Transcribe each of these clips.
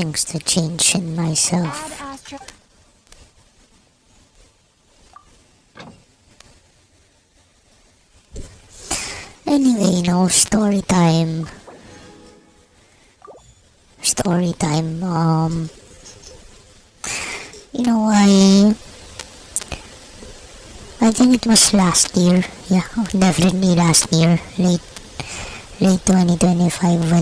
things to change in myself. Anyway, story time. Story time. I think it was last year. Yeah, definitely last year. Late 2025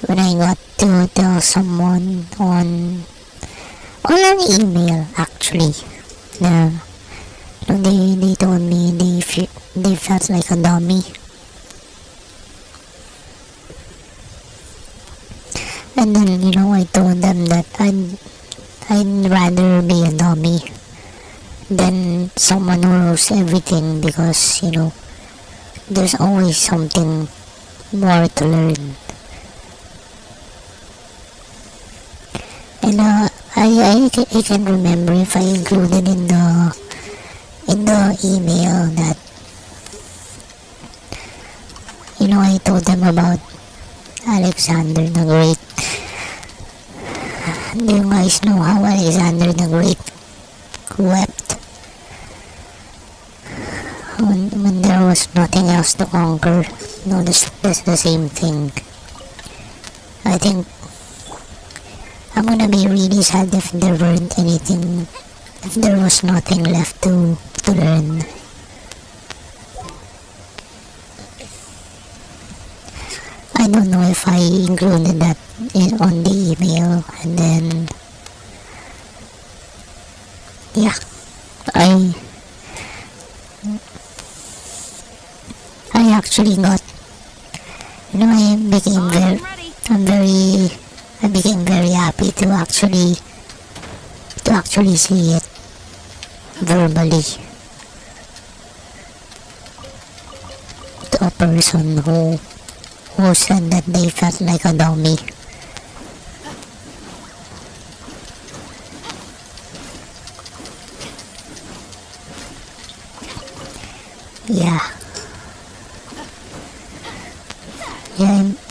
when I got to tell someone on an email actually. Yeah. They told me they felt like a dummy. And then, I told them that I'd rather be a dummy than someone who knows everything, because, there's always something more to learn. And I can remember if I included in the email that I told them about Alexander the Great. Do you guys know how Alexander the Great wept when there was nothing else to conquer? No, that's the same thing. I think I'm gonna be really sad if there weren't anything, if there was nothing left to learn. I don't know if I included that on the email, and then yeah, I actually got, I became very happy to actually see it verbally to a person who said that they felt like a dummy. Yeah.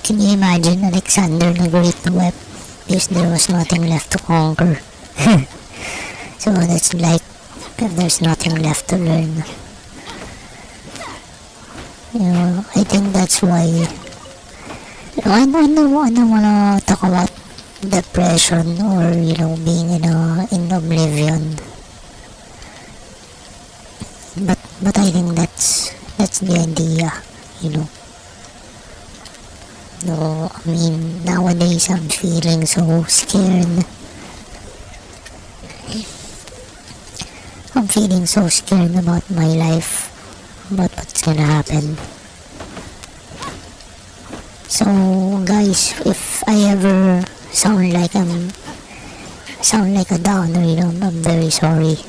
Can you imagine Alexander the Great wept because there was nothing left to conquer? So that's like there's nothing left to learn. I think that's why I don't wanna talk about depression or being in oblivion. But I think that's the idea. No, I mean, nowadays I'm feeling so scared. I'm feeling so scared about my life, about what's gonna happen. So, guys, if I ever sound like a downer, I'm very sorry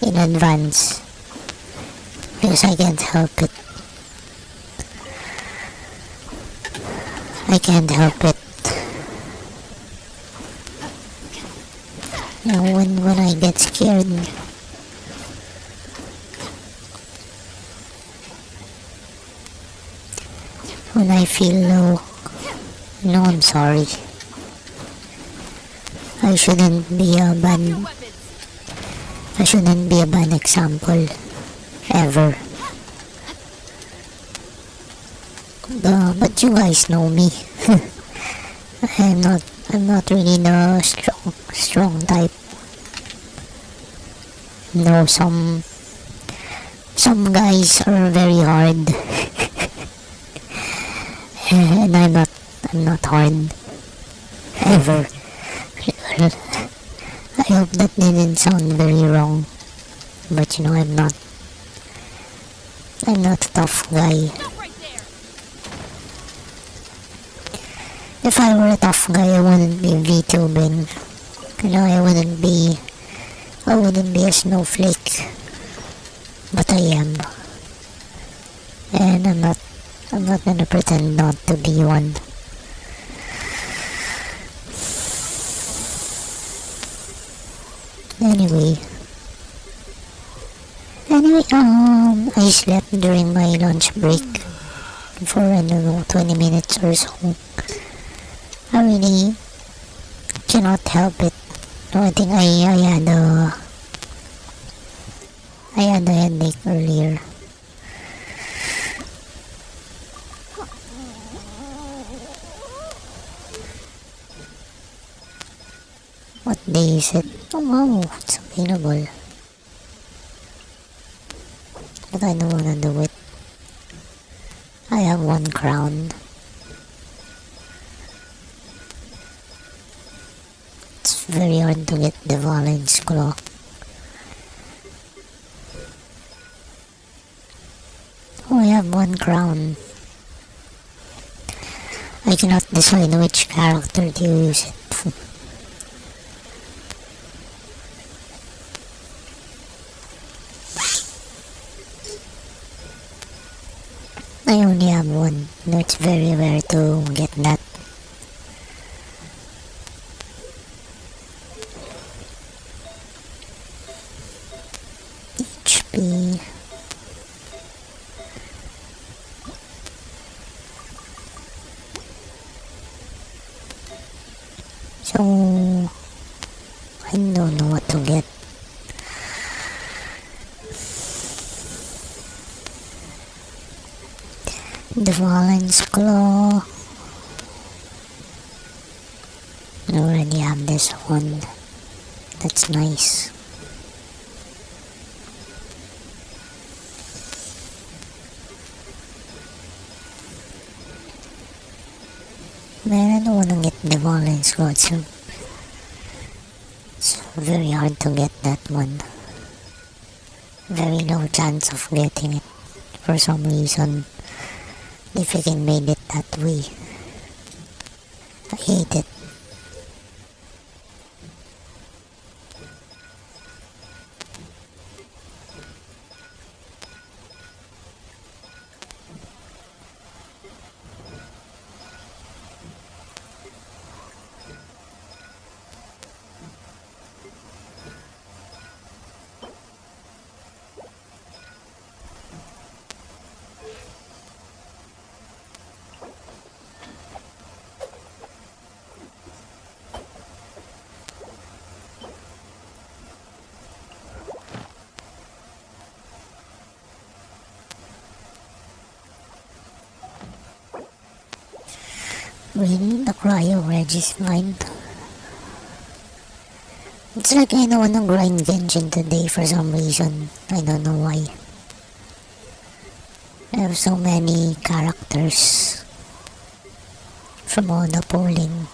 in advance, because I can't help it. I can't help it. When I get scared, when I feel low, I'm sorry. I shouldn't be a bad example ever. But you guys know me. I'm not really the strong type. No, some guys are very hard. And I'm not hard ever. I hope that didn't sound very wrong, but I'm not a tough guy. If I were a tough guy, I wouldn't be VTubing. I wouldn't be a snowflake. But I am. And I'm not gonna pretend not to be one. Anyway, I slept during my lunch break for 20 minutes or so. I really cannot help it. No, I think I had a headache earlier. What day is it? Oh wow, it's available. But I don't wanna do it. I have 1 crown. It's very hard to get the Valence claw. Oh, I have 1 crown. I cannot decide which character to use it for. I only have one. No, it's very rare to get that. HP. So, I don't know what to get. The Valence Claw. I already have this one. That's nice. Man, I don't wanna get the Valence Claw. It's very hard to get that one. Very low chance of getting it for some reason. If I can made it that way. I hate it. Really, the cryo reg is fine. It's like I don't wanna grind Genshin today for some reason. I don't know why. I have so many characters from all the polling.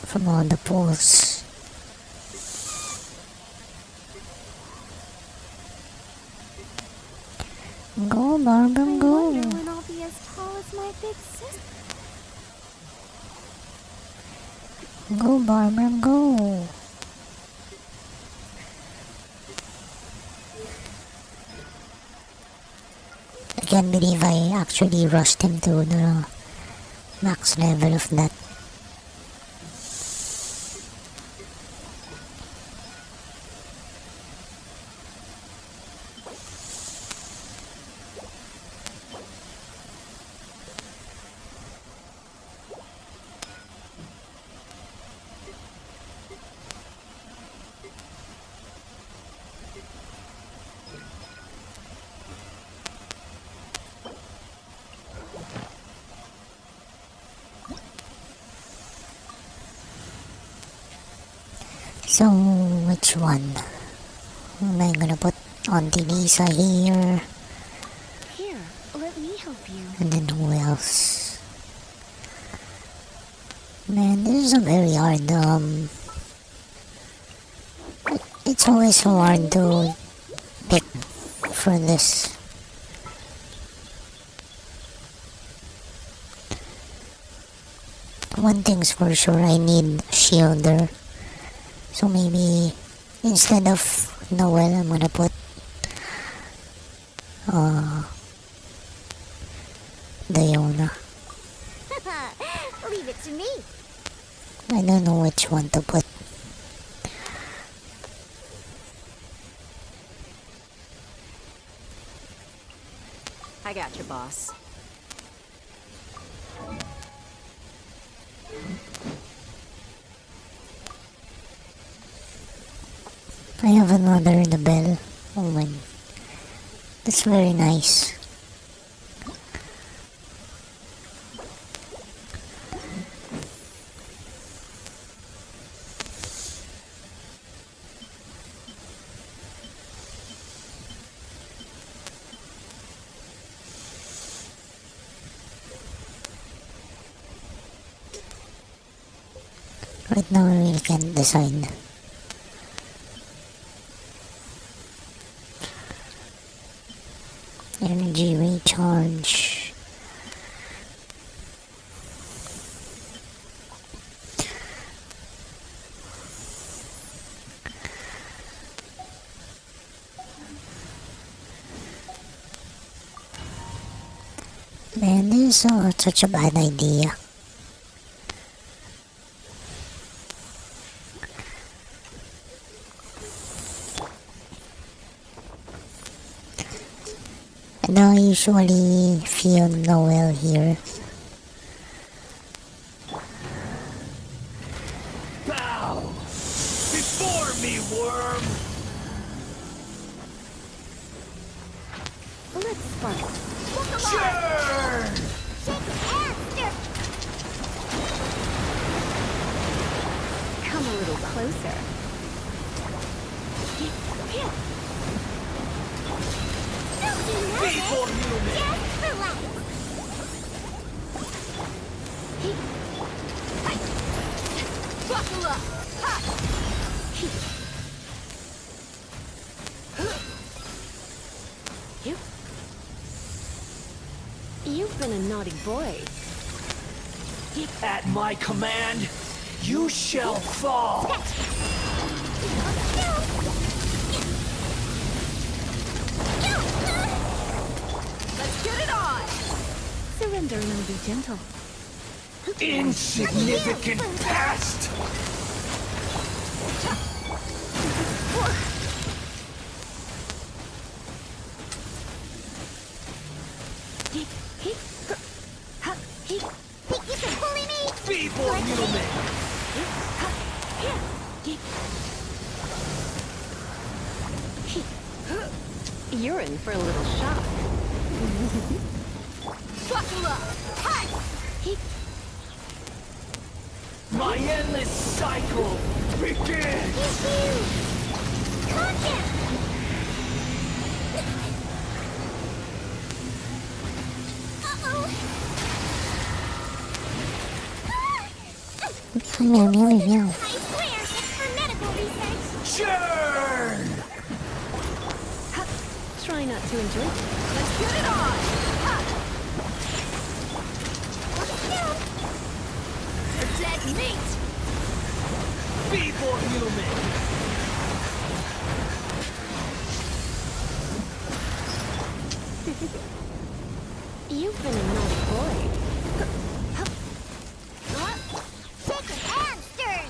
From all the polls. Go, Barbara, go. I wonder when I'll be as tall as my big sister. Go, Barbara, go. I can't believe I actually rushed him to the max level of that. So, which one am I gonna put Auntie Lisa here? Here, let me help you. And then who else? Man, this is a very hard, it's always so hard to pick for this. One thing's for sure, I need a shielder. So maybe instead of Noel, I'm gonna put Diona. Leave it to me. I don't know which one to put. I got you, boss. I have another bell. Oh man. That's very nice. Right now I really can't decide. Energy recharge. Man, this is such a bad idea. I don't usually feel Noel here. Bow before me, worm. Let's spark. Look alive! Churn! Shake hands, stir. Come a little closer. Don't be nervous. People human. Just relax. Buckle up. Ha. You've been a naughty boy. At my command, you shall fall. Let's get it on! Surrender and I'll be gentle. Insignificant past. You can bully me! Feeble human. You're in for a little shock. Buckle up! Hi! My endless cycle begins. Calm down! Uh-oh! Meow, meow, meow, meow. I swear, it's for medical research! Churn! Try not to enjoy it. Let's get it on! Ha! You're dead meat! Feeble human. You've been a naughty boy. Shake your hands, Stern!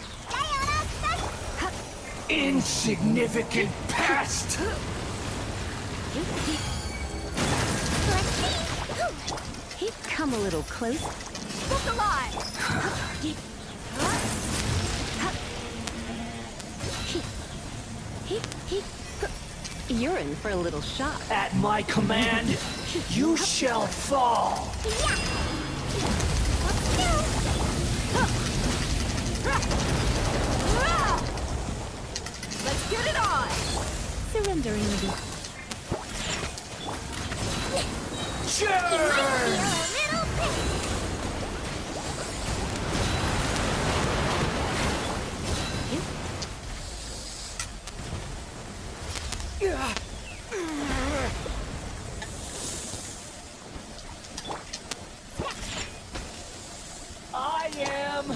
Insignificant past. Come a little close. Look alive! You're in for a little shock. At my command, you shall fall. Let's get it on! Surrendering will be. Churn! I am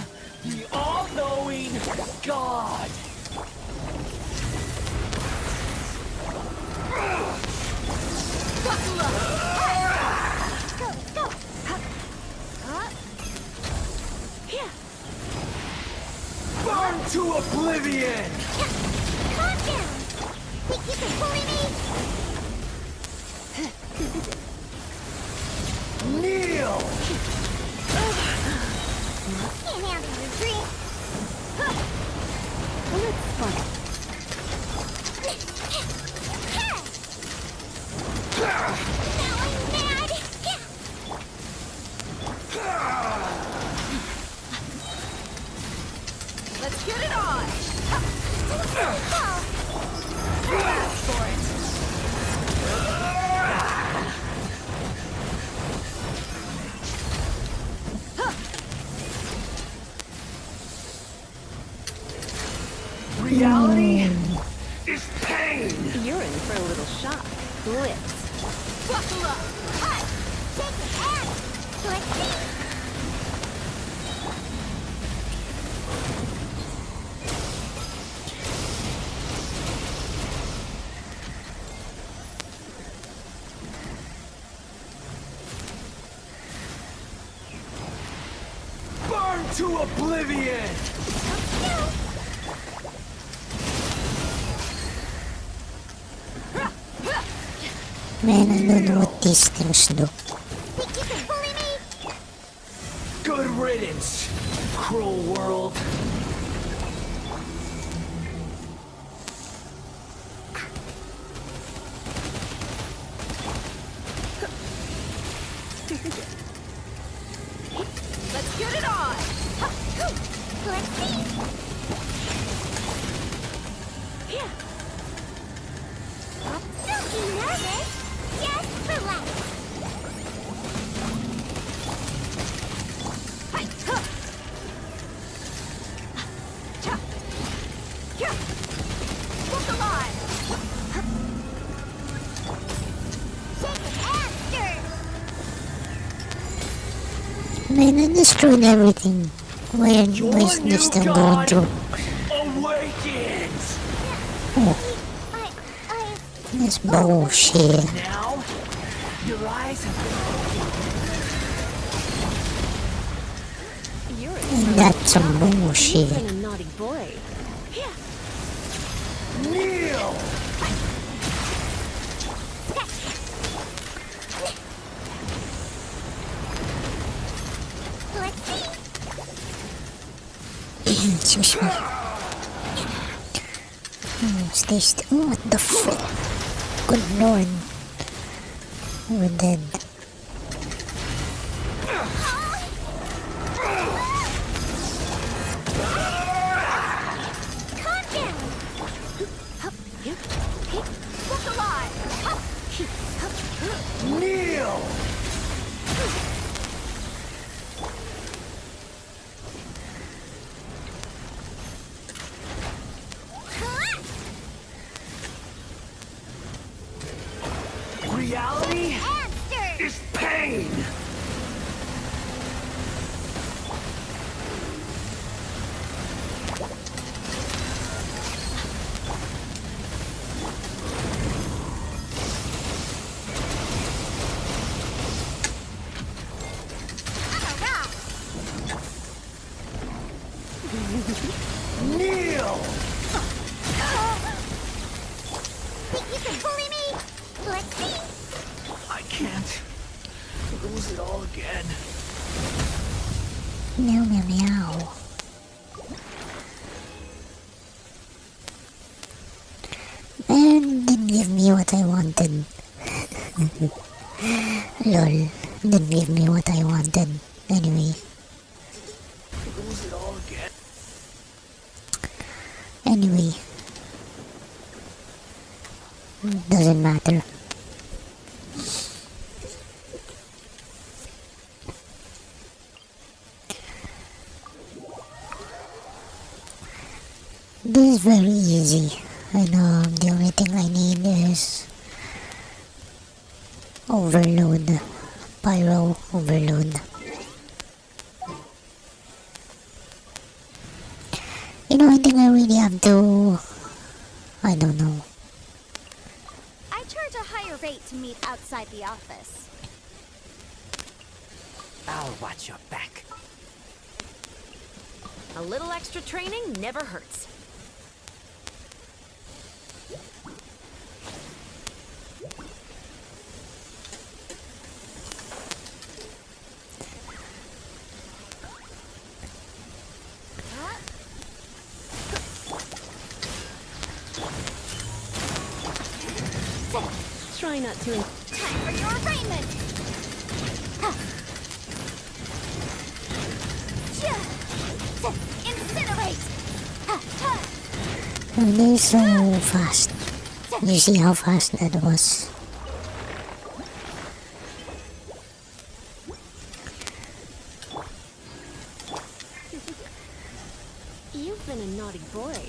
the all-knowing God. Buckle up! Go, go! Here! Burn to oblivion. Calm down! Think you can bully me? Kneel. Can't handle your drink! Let's spark. For it. Reality is pain. You're in for a little shock. Blitz. Buckle up. Hi! Shake your hand! Let's see! Burn to oblivion. Man, I don't know what these things do. Think you can bully me? Good riddance, cruel world. Let's get it on. Let's see! Yeah. Don't be nervous! Just relax! Hi. Huh. Cha. Yeah. Look alive. Shake your hand, stir! Man, I destroyed everything. Why is this still going through? Awakens. I... This bullshit. Now, your eyes have You're in That's some bullshit. You've been a naughty boy. Yeah. been kneel. Let's see! Excuse me. Stay still. Oh, what the fuck? Good lord. We're dead. Calm down! Look alive. Kneel. Reality Hamster! is pain. Kneel. Think you can bully me? Let's see! I can't lose it all again. Meow meow meow. Man, didn't give me what I wanted. Lol. Didn't give me what I wanted. Anyway. Lose it all again. Anyway. Doesn't matter. This is very easy. I know the only thing I need is overload. Pyro overload. You know, I think I really have to... I don't know. I charge a higher rate to meet outside the office. I'll watch your back. A little extra training never hurts. Try not to. Time for your arraignment! Incinerate! And they're so fast. You see how fast that was? You've been a naughty boy.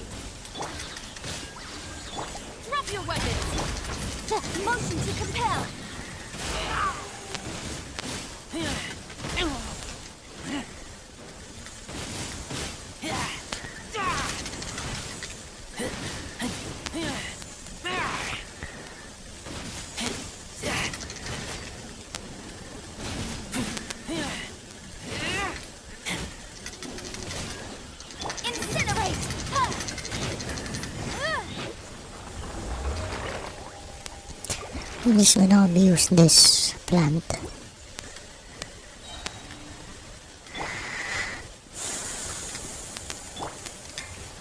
Drop your weapons! Motion to compel. Incinerate. I'm just gonna abuse this plant.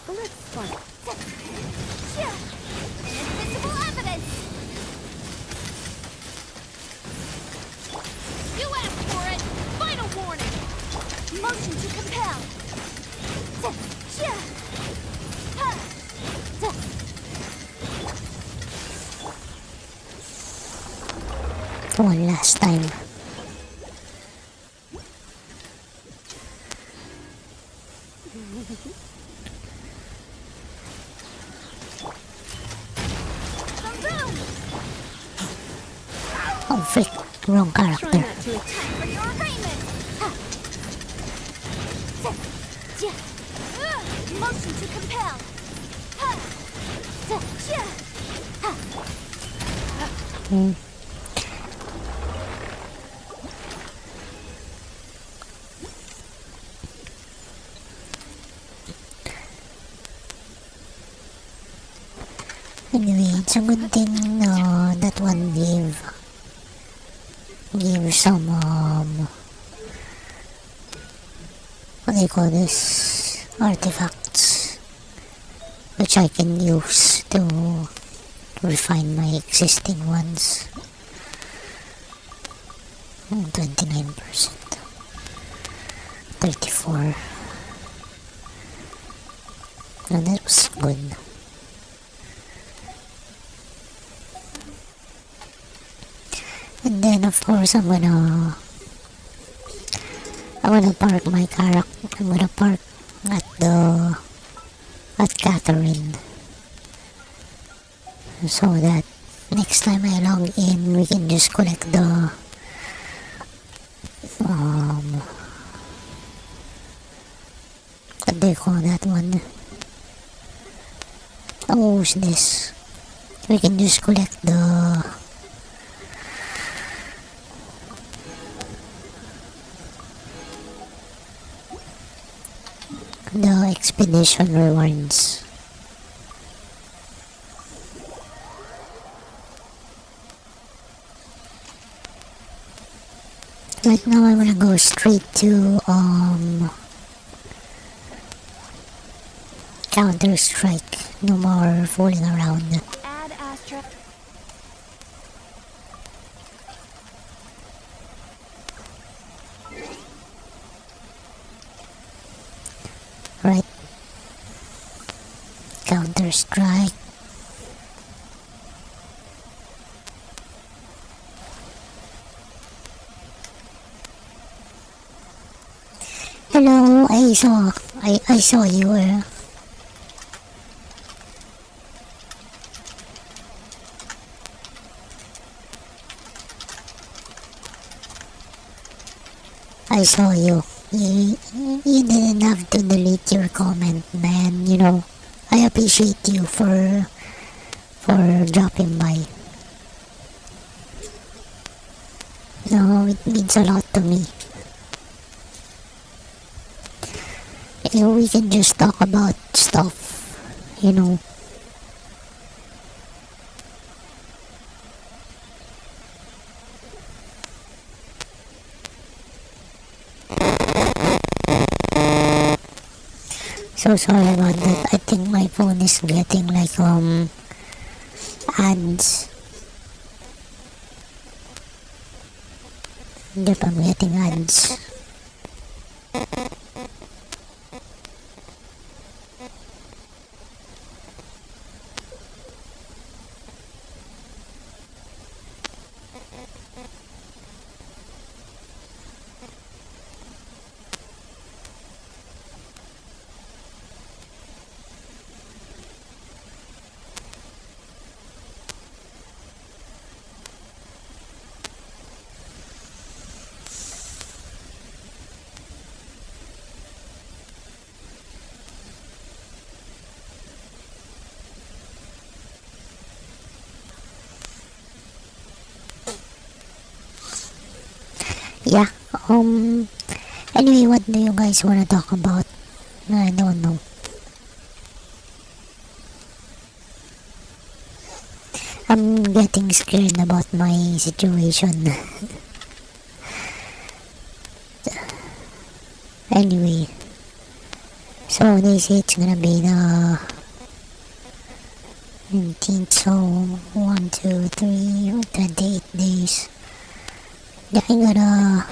Let's fight. Invisible evidence. You asked for it! Final warning! Motion to compel. One last time. Oh frick, wrong Try character. not to attack. For your arraignment. Motion to compel. Hmm. Anyway, it's a good thing that one gave some what do you call this, artifacts which I can use to refine my existing ones. 29%, 34. No, that was good. And then of course I'm gonna park my character. I'm gonna park at Catherine, so that next time I log in we can just collect the what do you call that one? Oh, who's this? We can just collect the expedition rewards. Right now I'm gonna go straight to Counter Strike. No more fooling around. Add Astra. Right. Counter Strike. Hello, I saw you. I saw you. You didn't have to delete your comment, man. You know, I appreciate you for dropping by. No, it means a lot to me. You know, we can just talk about stuff, you know. So sorry about that. I think my phone is getting like ads. Yep, I'm getting ads. Anyway, what do you guys wanna talk about? I don't know. I'm getting scared about my situation. Anyway, so they say it's gonna be the 19th, so 1, 2, 3, 28 days. Yeah, I gotta...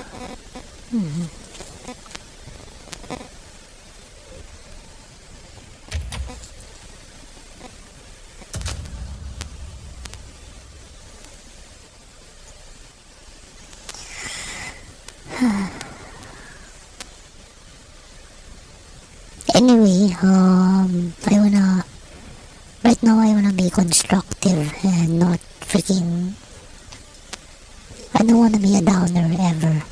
Anyway, right now I wanna be constructive and not freaking... I don't wanna be a downer ever.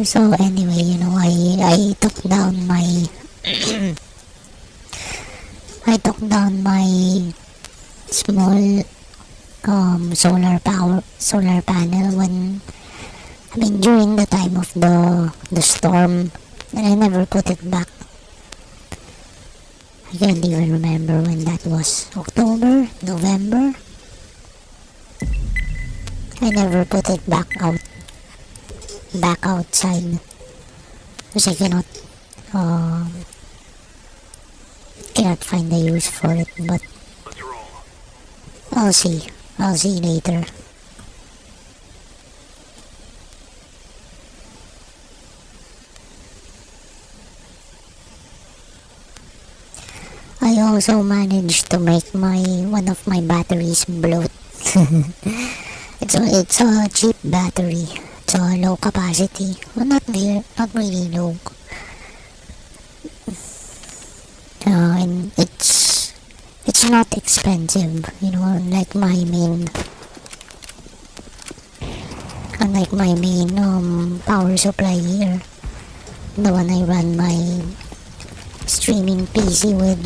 So anyway, I took down my I took down my small solar panel during the time of the storm, and I never put it back. I can't even remember when that was. October? November? I never put it back outside because I cannot find a use for it, but I'll see later. I also managed to make one of my batteries bloat. It's a cheap battery. It's a low capacity. Well, not really low. And it's not expensive, unlike my main power supply here, the one I run my streaming PC with.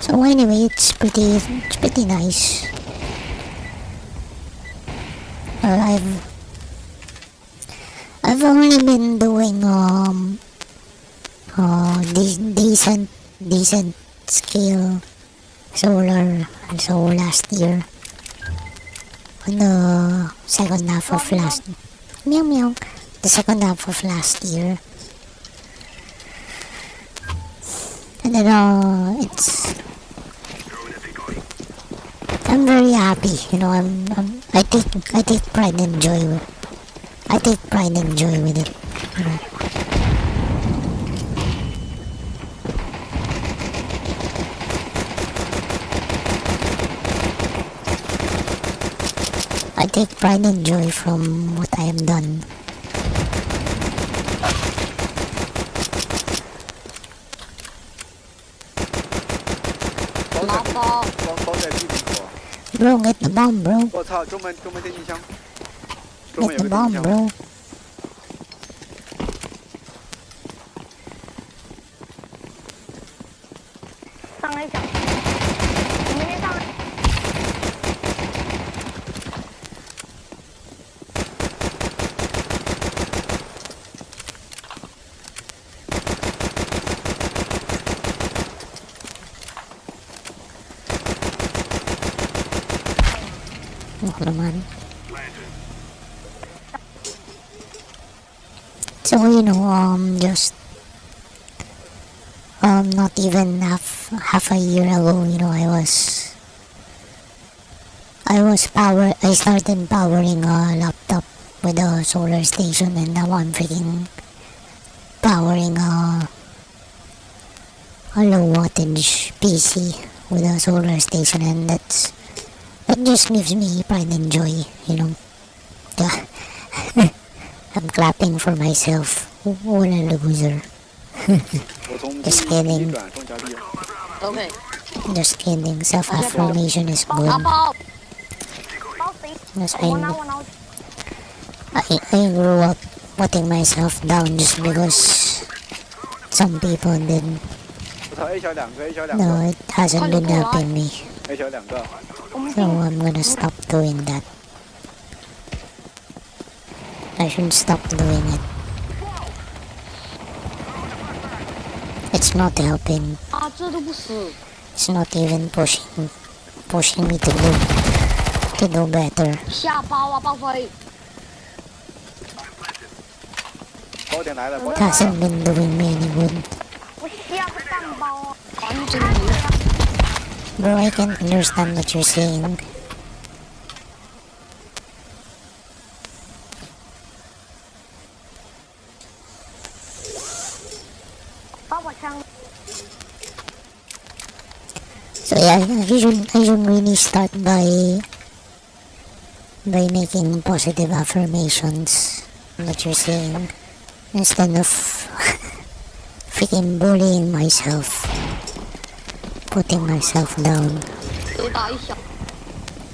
So anyway, it's pretty nice. I've only been doing decent scale solar also last year, on the second half of last year, and then I'm very happy. I take pride and joy with it. I take pride and joy from what I have done. Bro, get the bomb, bro. 我操，中门电击枪， Get the bomb, bro. 上来讲，你明天上来。Oh, naman. So, just not even half a year ago, I started powering a laptop with a solar station, and now I'm freaking powering a low wattage PC with a solar station, and that just gives me pride and joy. Yeah. I'm clapping for myself. What a loser. Just kidding. Okay. Just kidding. Self-affirmation is good. Yes, I grew up putting myself down just because some people did. 我操 A 小两个 A 小两 No, 个 it hasn't been helping me. A 小两个， So I'm gonna stop doing that. I should stop doing it. It's not helping. 啊，这都不死。 It's not even pushing me to do better. 下包啊，报废！ 包点来了，包 It 点来了。 hasn't been doing me any good. 我下不上包啊，完整 Bro, I can't understand what you're saying. 把我枪。 So yeah, I should really start by making positive affirmations. What you're saying, instead of freaking bullying myself, putting myself down. 谁打一小？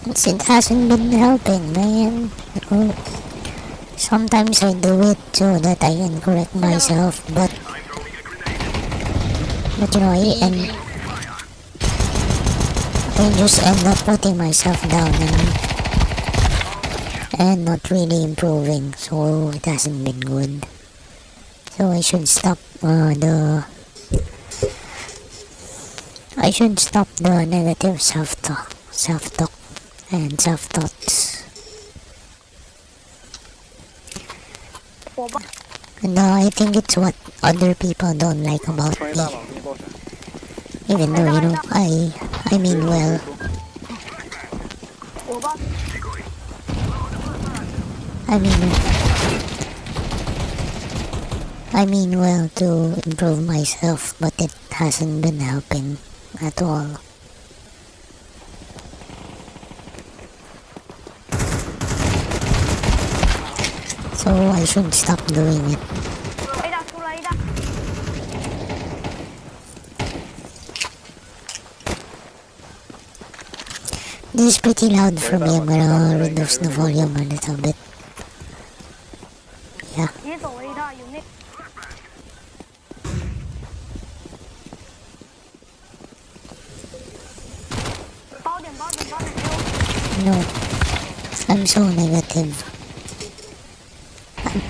It hasn't been helping, man. You know, sometimes I do it so that I can correct myself, but you know, I just end up putting myself down and not really improving, so it hasn't been good. So I should stop the negative self-talk and self-thoughts. 我吧， No, I think it's what other people don't like about 冲一 me. 大网，给你爆闪。 Even though, you know, I mean well. 我吧， I mean well to improve myself, but it hasn't been helping at all. So I should stop doing it. 来的出来的， This is pretty loud for me. I'm gonna reduce the volume a little bit. Yeah. 别走了一大，有那。包点包点包点丢， No. I'm so negative.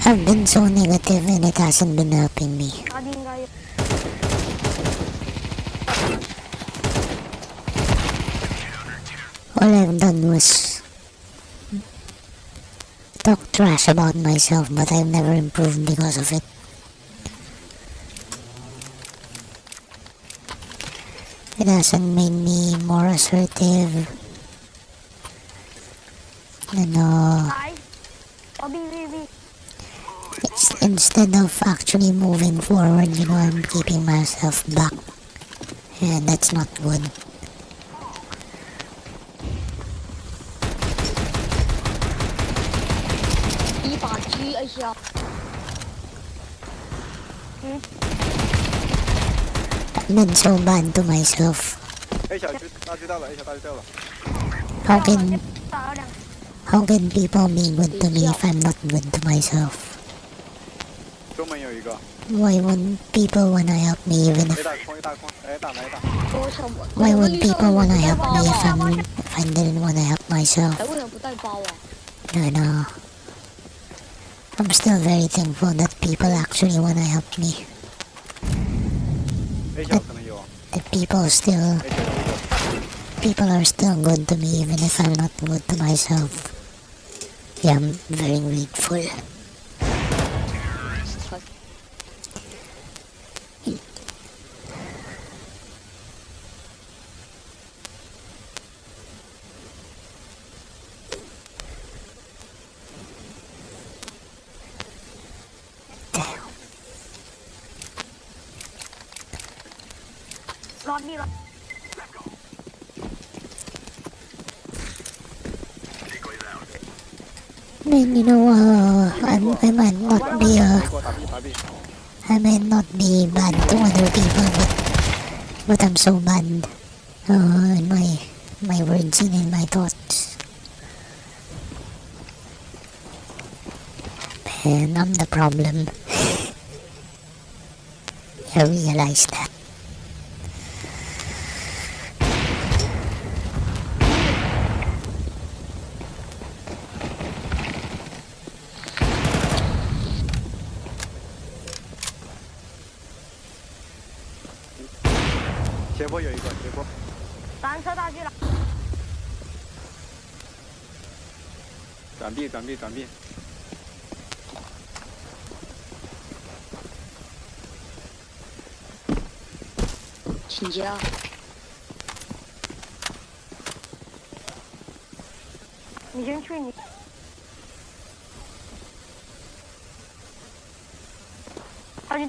I've been so negative and it hasn't been helping me. 他应该有。 All I've done was talk trash about myself, but I've never improved because of it. It hasn't made me more assertive. And来，哦 B B B， instead of actually moving forward, you know, I'm keeping myself back. And that's not good. 一把 G A 小， I've been so bad to myself. A 小大狙掉了 ，A 小大狙掉了。 How can 打了两， how can people be good to me if I'm not good to myself? 中门有一个 Why wouldn't people wanna help me even ，A if 大空 A 大空，A 大来大。多少我？ why would people wanna help me if I didn't wanna help myself? 哎，为什么不带包啊？ I know. I'm still very thankful that people actually wanna help me. A 小可能有 That people still ，A 小有一个。 people are still good to me even if I'm not good to myself. Yeah, I'm very grateful. Damn. รอดนี่ละ Man, you know, I might not be 美国打 B 打 B。 I may not be bad to other people, but I'm so bad in my words and in my thoughts. and I'm the problem. I realize that.斜坡有一个斜坡，单车道具了，转臂转臂转臂，请假。你先去你。道具。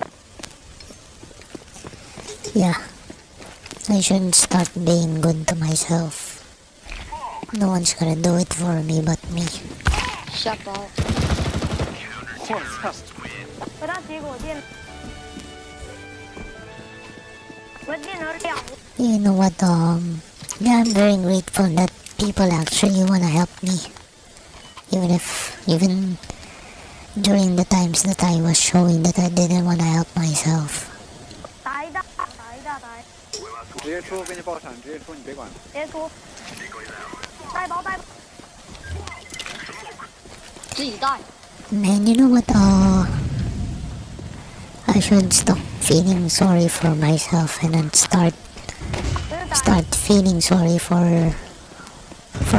Yeah, I shouldn't start being good to myself. No one's gonna do it for me but me. 下包。我操！不让结果电，我电了2。 You know what, yeah, I'm very grateful that people actually wanna help me. Even during the times that I was showing that I didn't wanna help myself. 打一打，打一打，打一。直接出，给你爆闪，直接出，你别管。直接出。带包带包。自己带。 Man, you know what, I should stop feeling sorry for myself and then start feeling sorry for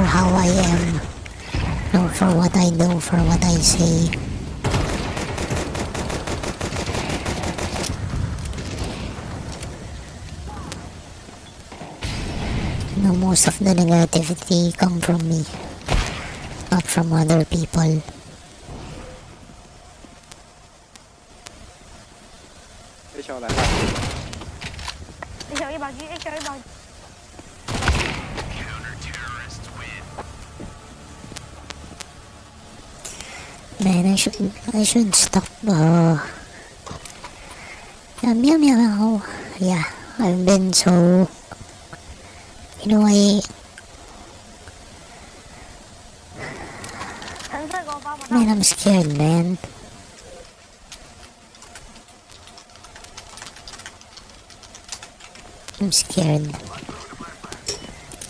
how I am, no, for what I do, for what I say. You know, most of the negativity come from me, not from other people. A 小来了，一小一把狙，一小一把。 Man, I should stop. Meow meow. Yeah, I've been so. You know, 橙色给我发把 man, I'm scared, man. I'm scared.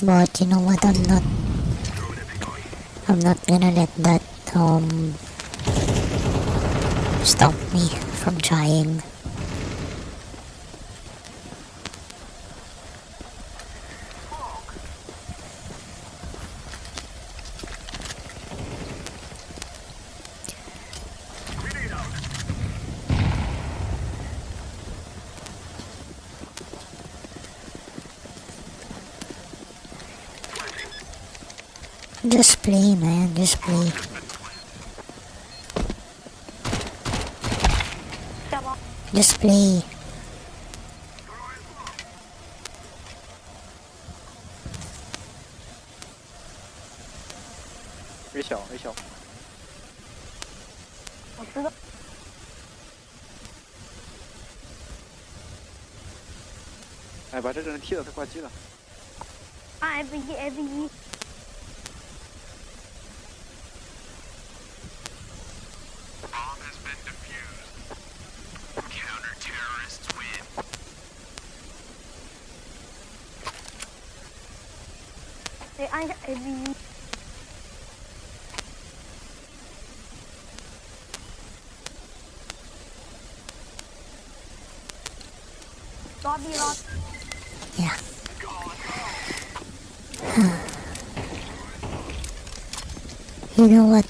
But you know what? I'm not gonna let that stop me from trying. Just play, man, just play. 下包。 Just play. A 小 A 小，我知道。哎，把这个人踢了，他挂机了。按 F1 对，按一下 F1。抓地了。 Yeah. You know what,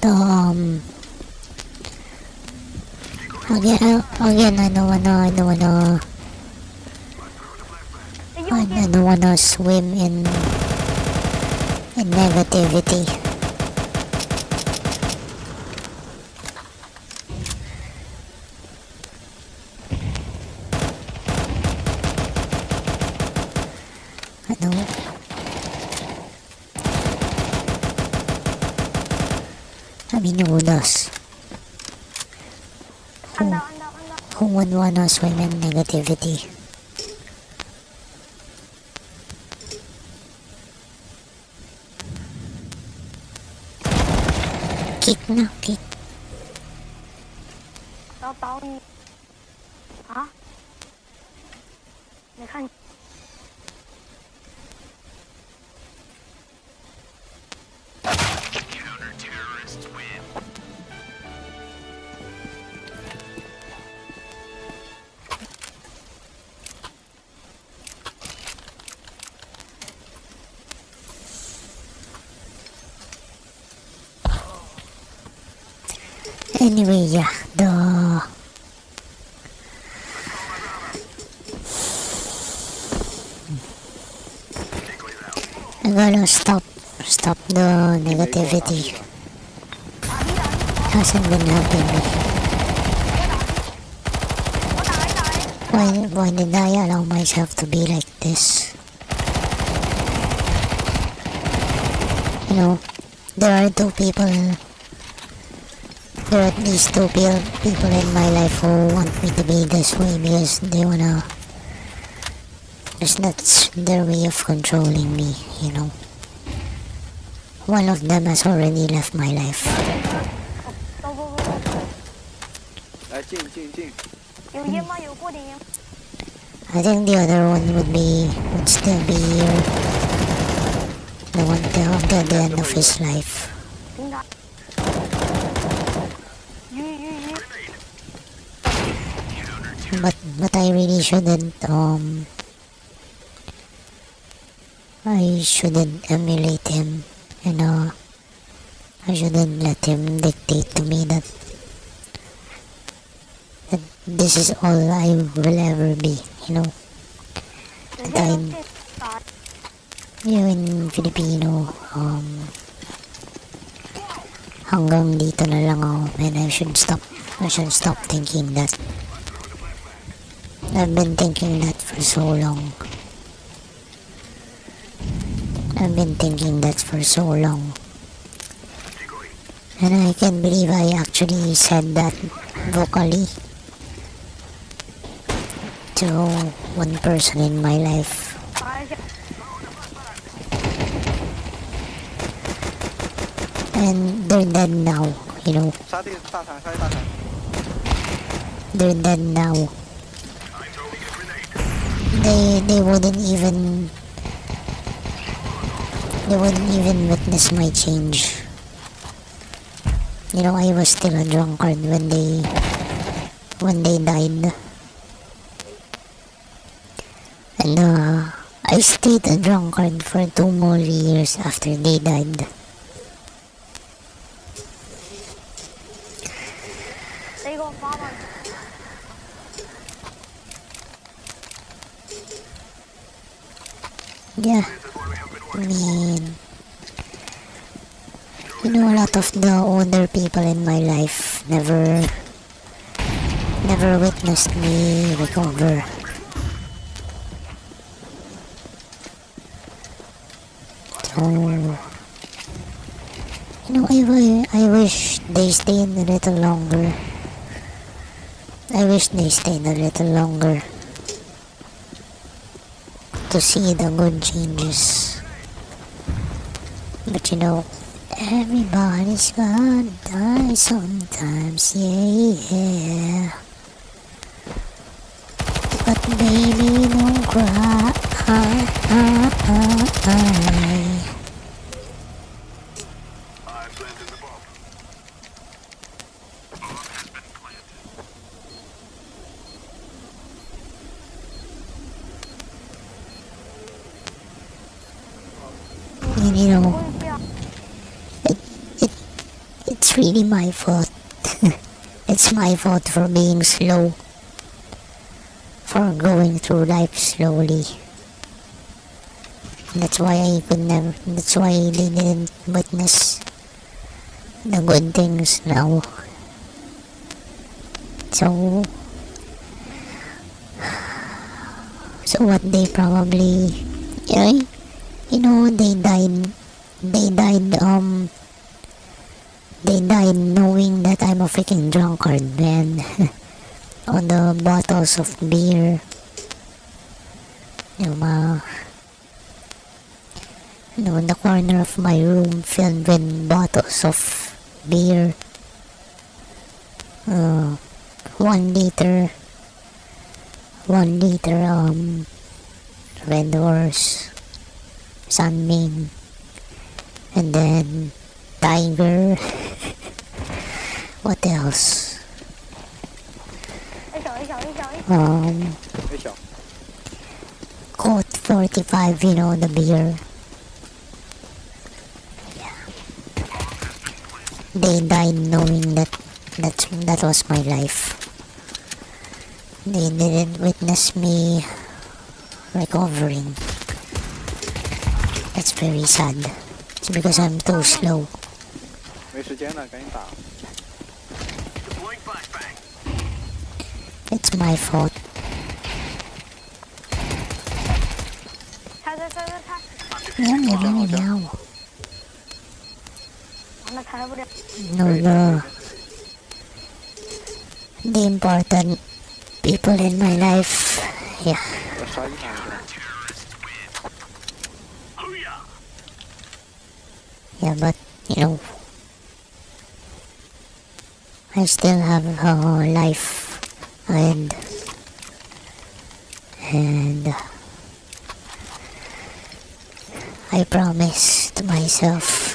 again, I don't wanna swim in negativity. I know. I mean, who does? 按到按到按到。 Who would wanna swim in negativity? Kick na, kick. 刀你啊？没看。Anyway, yeah, I gotta stop the negativity. Hasn't been helping me. Why did I allow myself to be like this? You know, there are at least two people in my life who want me to be this way because they wanna, because that's their way of controlling me, you know. One of them has already left my life. 走走走走。来进。有烟吗？有过点烟。 I think the other one would still be here. The one till the end of his life. 领导。鱼。But I really shouldn't emulate him, you know. I shouldn't let him dictate to me that this is all I will ever be, you know. That in Filipino, hanggang dito na lang ako, and I should stop thinking that. I've been thinking that for so long. And I can't believe I actually said that vocally to one person in my life. And they're dead now, you know. 杀敌大铲，杀敌大铲。 They're dead now. They wouldn't even witness my change. You know, I was still a drunkard when they died. And I stayed a drunkard for 2 more years after they died. Yeah, I mean, you know, a lot of the older people in my life never witnessed me recover. So, you know, I wish they stayed a little longer. To see the good changes. But you know, everybody's gonna die sometimes, yeah. But baby, don't cry. And you know, it's really my fault. It's my fault for being slow, for going through life slowly. That's why they didn't witness the good things now. So what they probably, you know, they died knowing that I'm a freaking drunkard, man. On the bottles of beer, in the corner of my room filled with bottles of beer. 1 liter, 1 liter Red Horse, Sunbeam, and then Tiger. What else? 一小一小一小一 A 小， Colt 45, you know, the beer. They died knowing that was my life. They didn't witness me recovering. That's very sad. It's because I'm too slow. 没时间了，赶紧打。 It's my fault. 拆拆拆拆拆， Meow, meow, meow, meow. 那拆不了。 No. The important people in my life. Yeah. 要杀一场是吧？ Yeah, but you know, I still have a life ahead, and I promise to myself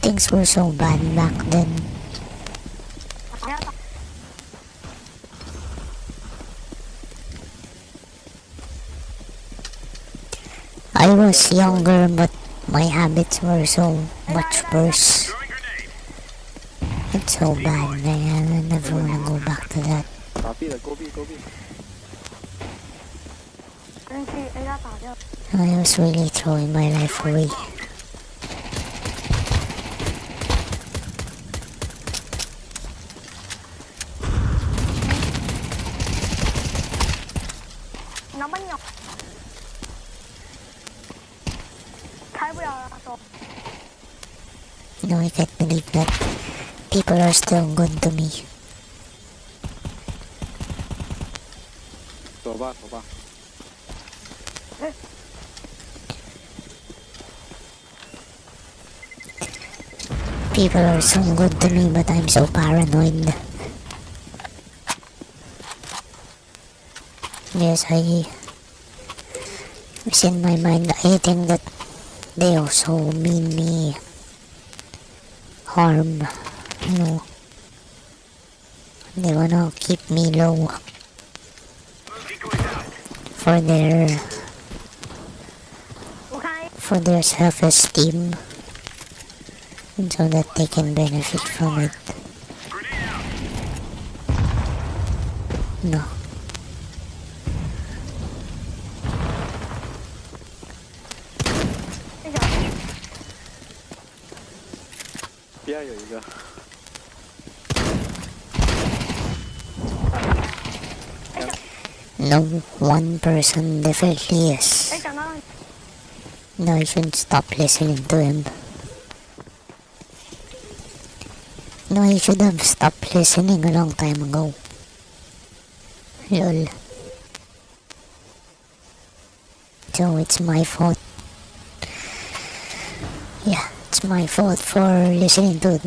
things were so bad back then. 不要打， I was younger, but my habits were so much worse. It's so bad, man. I never wanna go back to that. 打 B 的，勾 B 勾 B。 真去 A 他打掉。 I was really throwing my life away. 能把你咬，开不了了，走。 No, I can't believe that people are still good to me. 走吧走吧。 People are so good to me, but I'm so paranoid. Yes, it's in my mind. I think that they also mean me harm. You know, they wanna keep me low for their 我看 A for their self-esteem, and so that they can benefit from it. No. 一小， B 二有一个。 No, one person definitely yes. 哎，讲到了， No, I should stop listening to him. No, I should have stopped listening a long time ago. Lol. So it's my fault. Yeah, it's my fault for listening to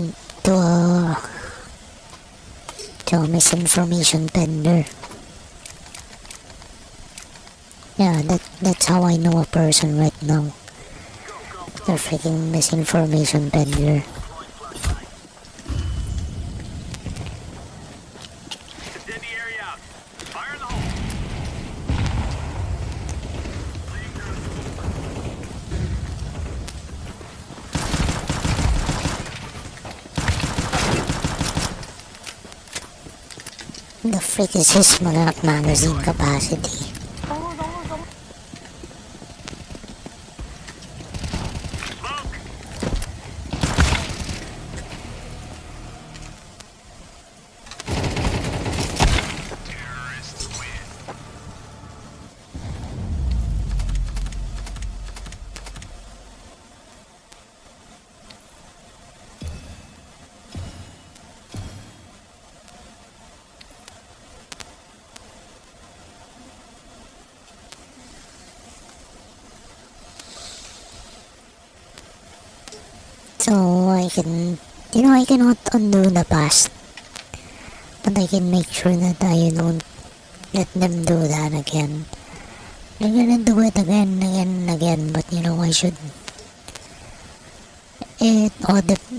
a misinformation peddler. Yeah, that's how I know a person right now. They're freaking misinformation peddler. The frick is his magazine capacity? 走路走路走路。 B I can, I cannot undo the past, but I can make sure that I don't let them do that again. They're gonna do it again, again, and again, but I should.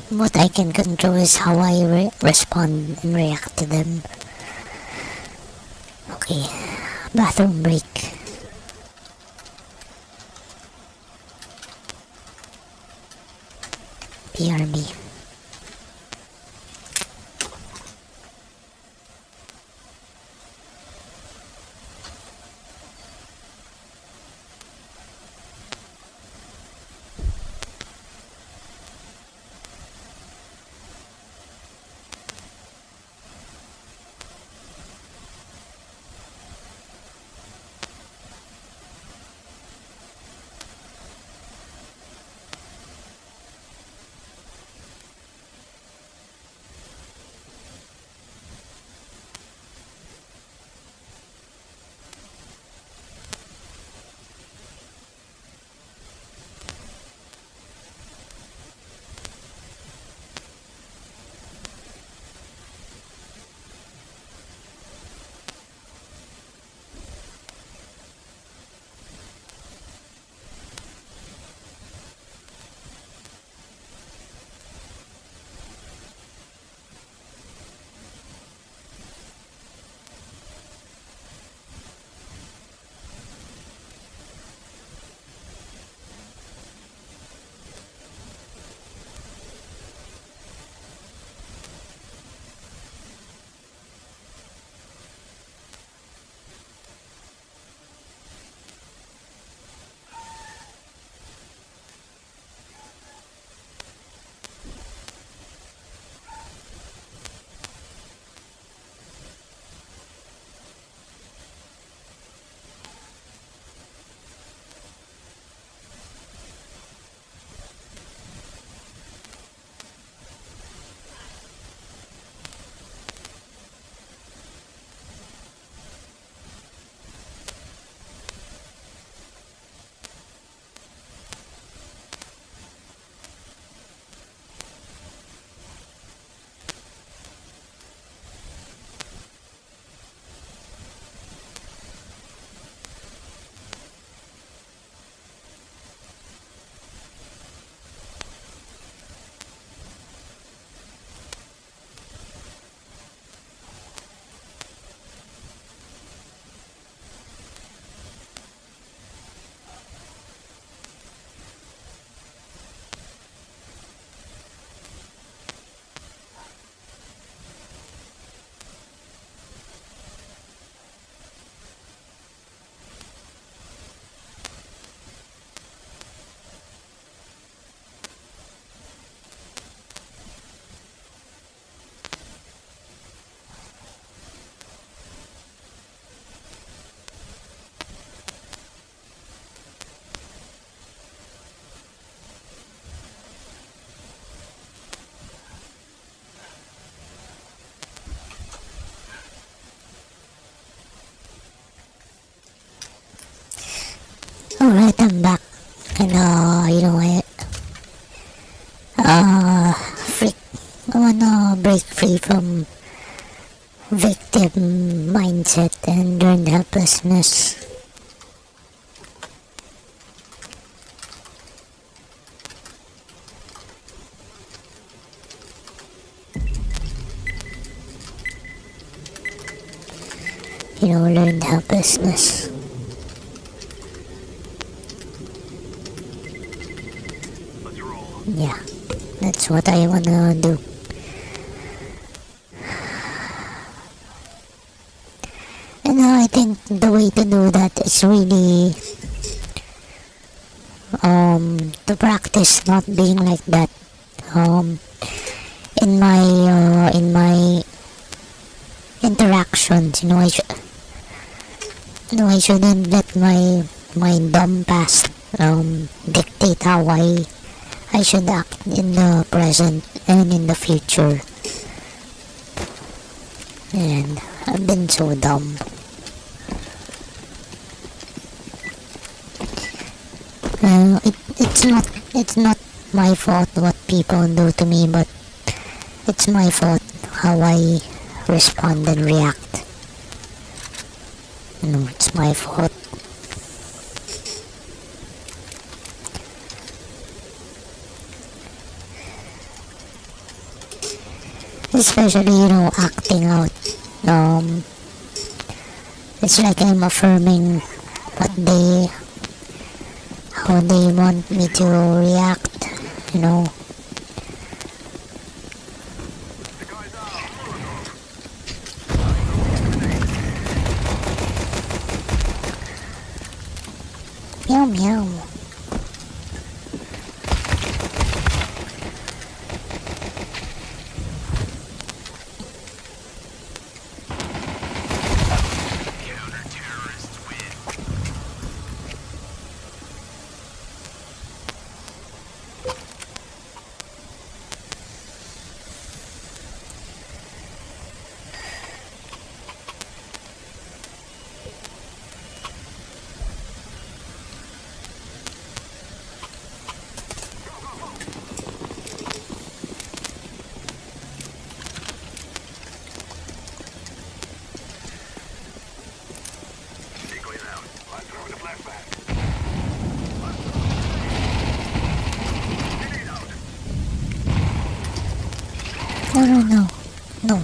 What I can control is how I respond and react to them. Okay, bathroom break. BRB. Alright, I'm back. And freak. I wanna break free from victim mindset and learn helplessness. Learned helplessness. Yeah, that's what I wanna do. And I think the way to do that is really to practice not being like that. In my interactions, I shouldn't let my dumb past dictate how I should act in the present and in the future. And I've been so dumb. It's not my fault what people do to me, but it's my fault how I respond and react. No, it's my fault. Especially, acting out. It's like I'm affirming how they want me to react. Meow meow. No. No.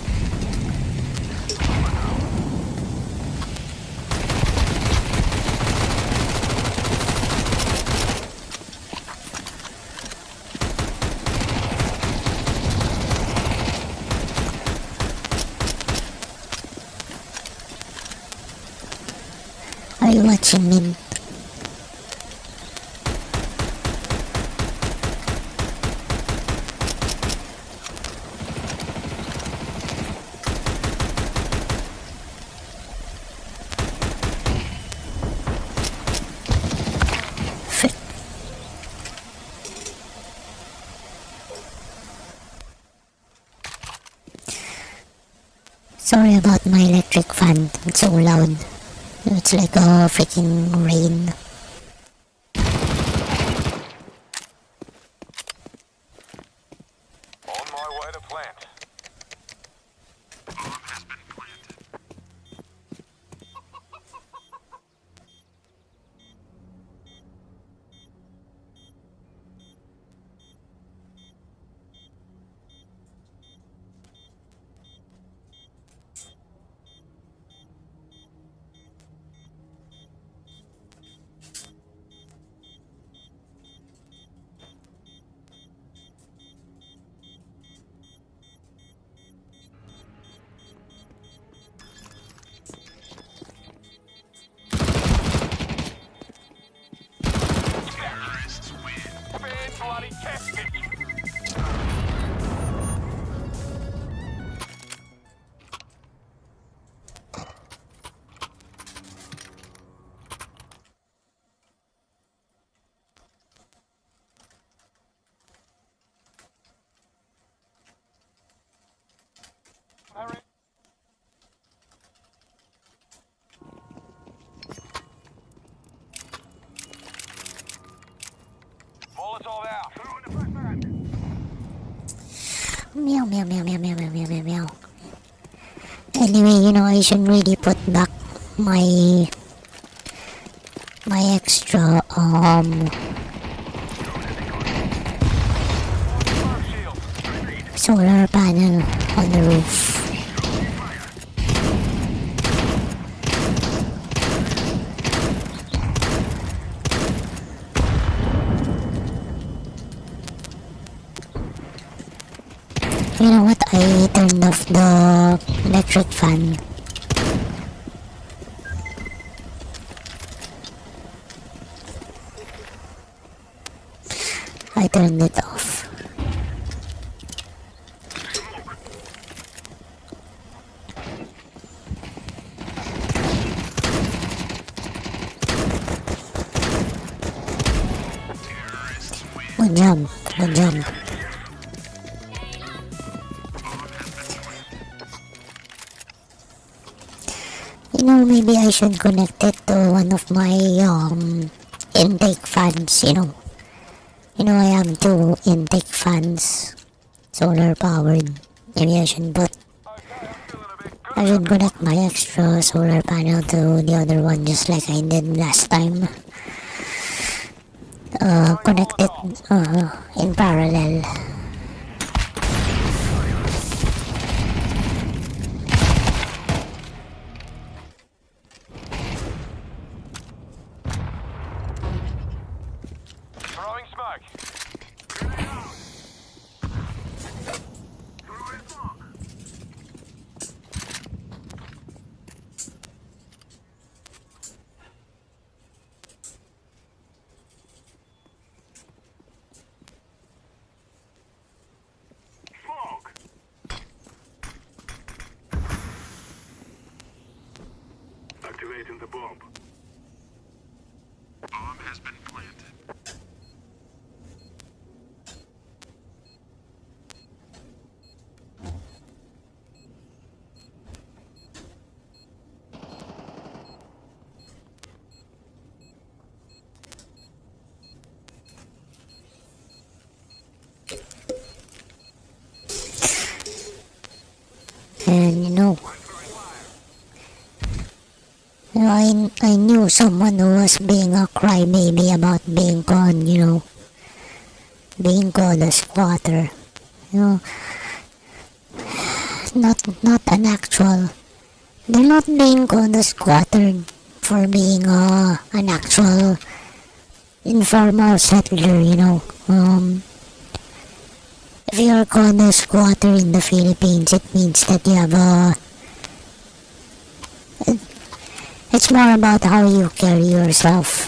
Are you watching me? Sorry about my electric fan. It's so loud. It's like a freaking rain. On my way to plant. Bloody tested. Molotov out. Meow meow meow meow meow meow meow meow meow. Anyway, I should really put back my extra solar panel on the roof. You know what? I turned off the electric fan. I turned it off. Good job. Good job. Maybe I should connect it to one of my intake fans, You know, I have two intake fans, solar powered. Maybe I should put, I should connect my extra solar panel to the other one just like I did last time. Connect it in parallel. Throwing smoke. Activating the bomb. Bomb has been planted. And I knew someone who was being a crybaby about being called, being called a squatter. Not an actual. They're not being called a squatter for being an actual informal settler. If you're called a squatter in the Philippines, it means that you have it's more about how you carry yourself,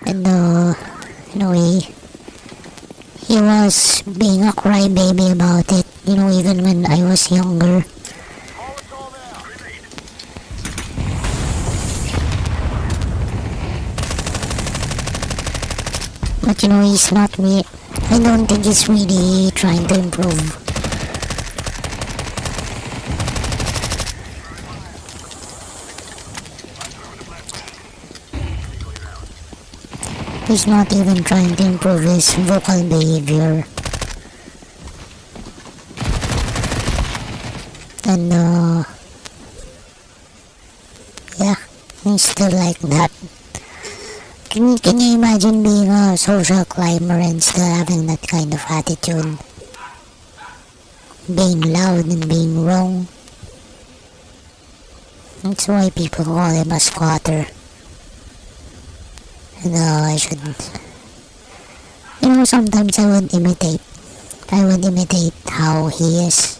And he was being a crybaby about it, even when I was younger. But he's not me. I don't think he's really trying to improve. He's not even trying to improve his vocal behavior. And yeah, he's still like that. Can you imagine being a social climber and still having that kind of attitude? Being loud and being wrong. That's why people call him a squatter. And I should... sometimes I would imitate how he is,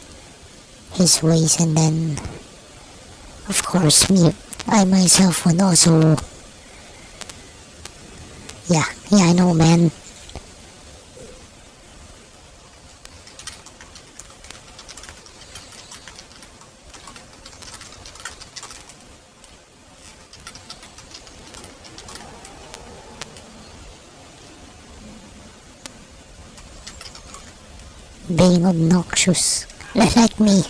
his ways, and then, of course, I myself would also... Yeah, I know, man. Being obnoxious, like me.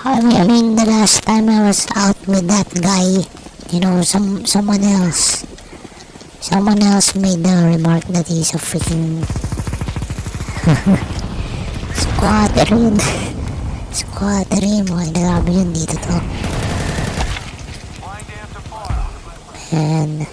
I mean, the last time I was out with that guy, someone else made the remark that he's a freaking squatter yun. Squatter yun, mga grabe yun dito to. And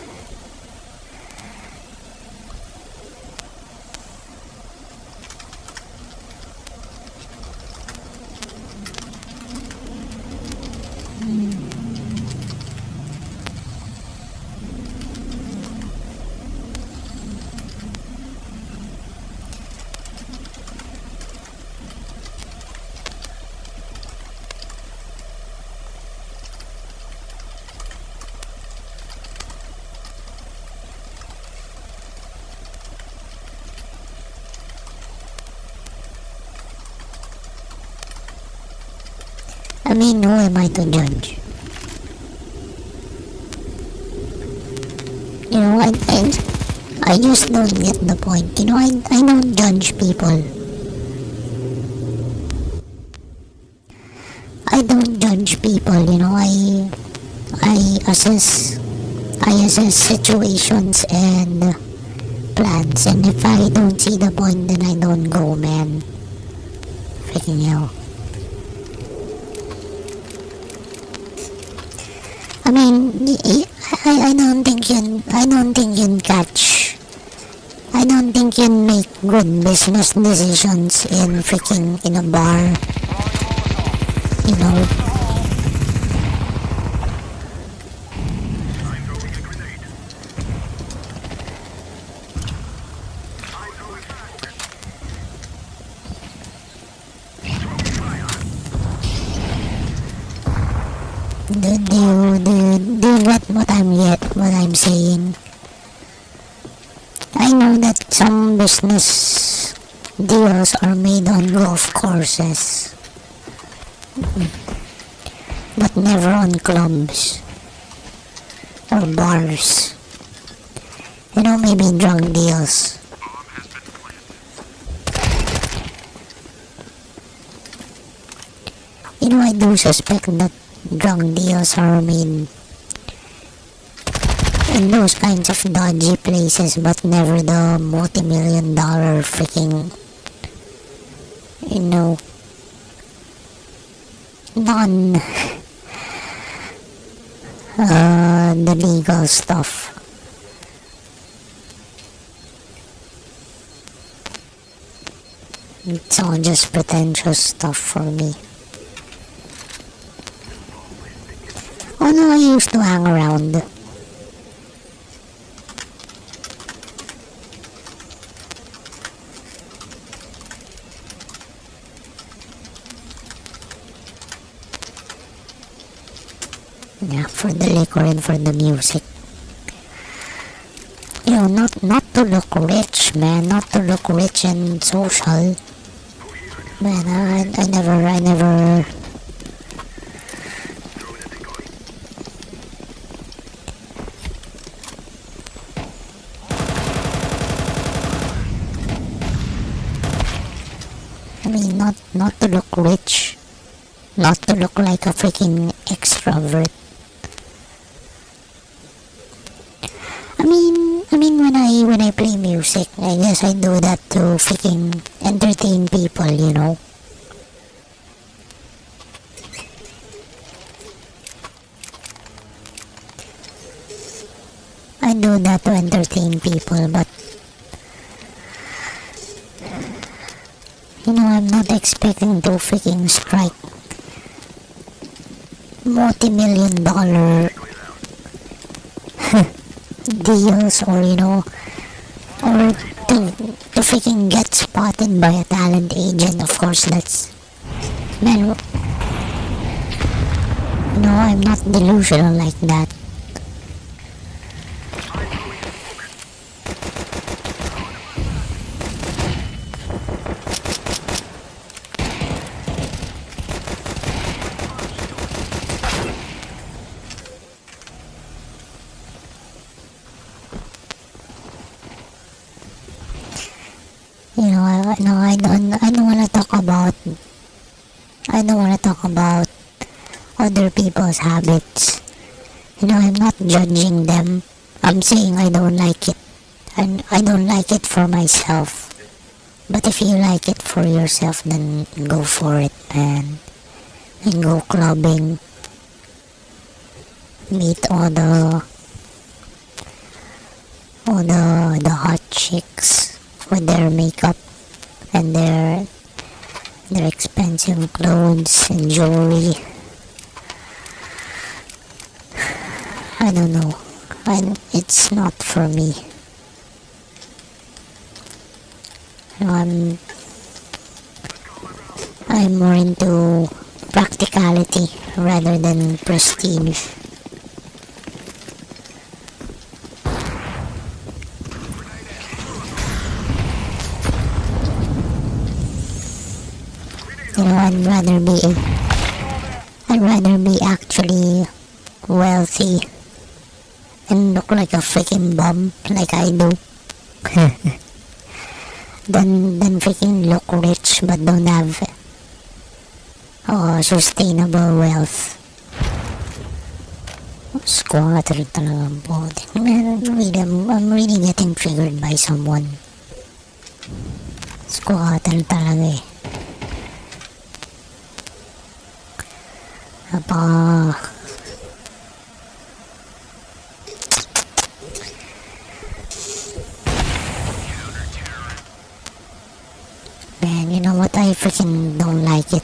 I mean, who am I to judge? You know, I just don't get the point. You know, I don't judge people. I don't judge people, you know, I assess situations and plans, and if I don't see the point, then I don't go, man. Freaking hell. I mean, I don't think you catch. I don't think you make good business decisions in a bar. You know. Do you get what I'm saying? I know that some business deals are made on golf courses, but never on clubs or bars. You know, maybe drug deals. You know, I do suspect that drug deals are made in those kinds of dodgy places, but never the multi-million-dollar freaking, you know, the legal stuff. It's all just pretentious stuff for me. Oh no, I used to hang around. Yeah, for the liquor and for the music. You know, not to look rich, man. Not to look rich and social. Man, I never. I mean, not to look rich. Not to look like a freaking extrovert. I mean, when I play music, I guess I do that to freaking entertain people, you know. I do that to entertain people, but you know, I'm not expecting to freaking strike multi-million-dollar deals, or you know, or to freaking get spotted by a talent agent. Of course, that's, man, no, I'm not delusional like that. You know, I don't wanna talk about other people's habits. You know, I'm not judging them. I'm saying I don't like it. And I don't like it for myself. But if you like it for yourself, then go for it, man. And go clubbing. Meet all the hot chicks with their makeup and their expensive clothes and jewelry. I don't know. It's not for me. I'm more into practicality rather than prestige. You know, I'd rather be actually wealthy and look like a freaking bum like I do, then freaking look rich but don't have sustainable wealth. Squatter talaga ang putik. I'm really getting triggered by someone. Squatter talaga eh. Man, you know what? I freaking don't like it.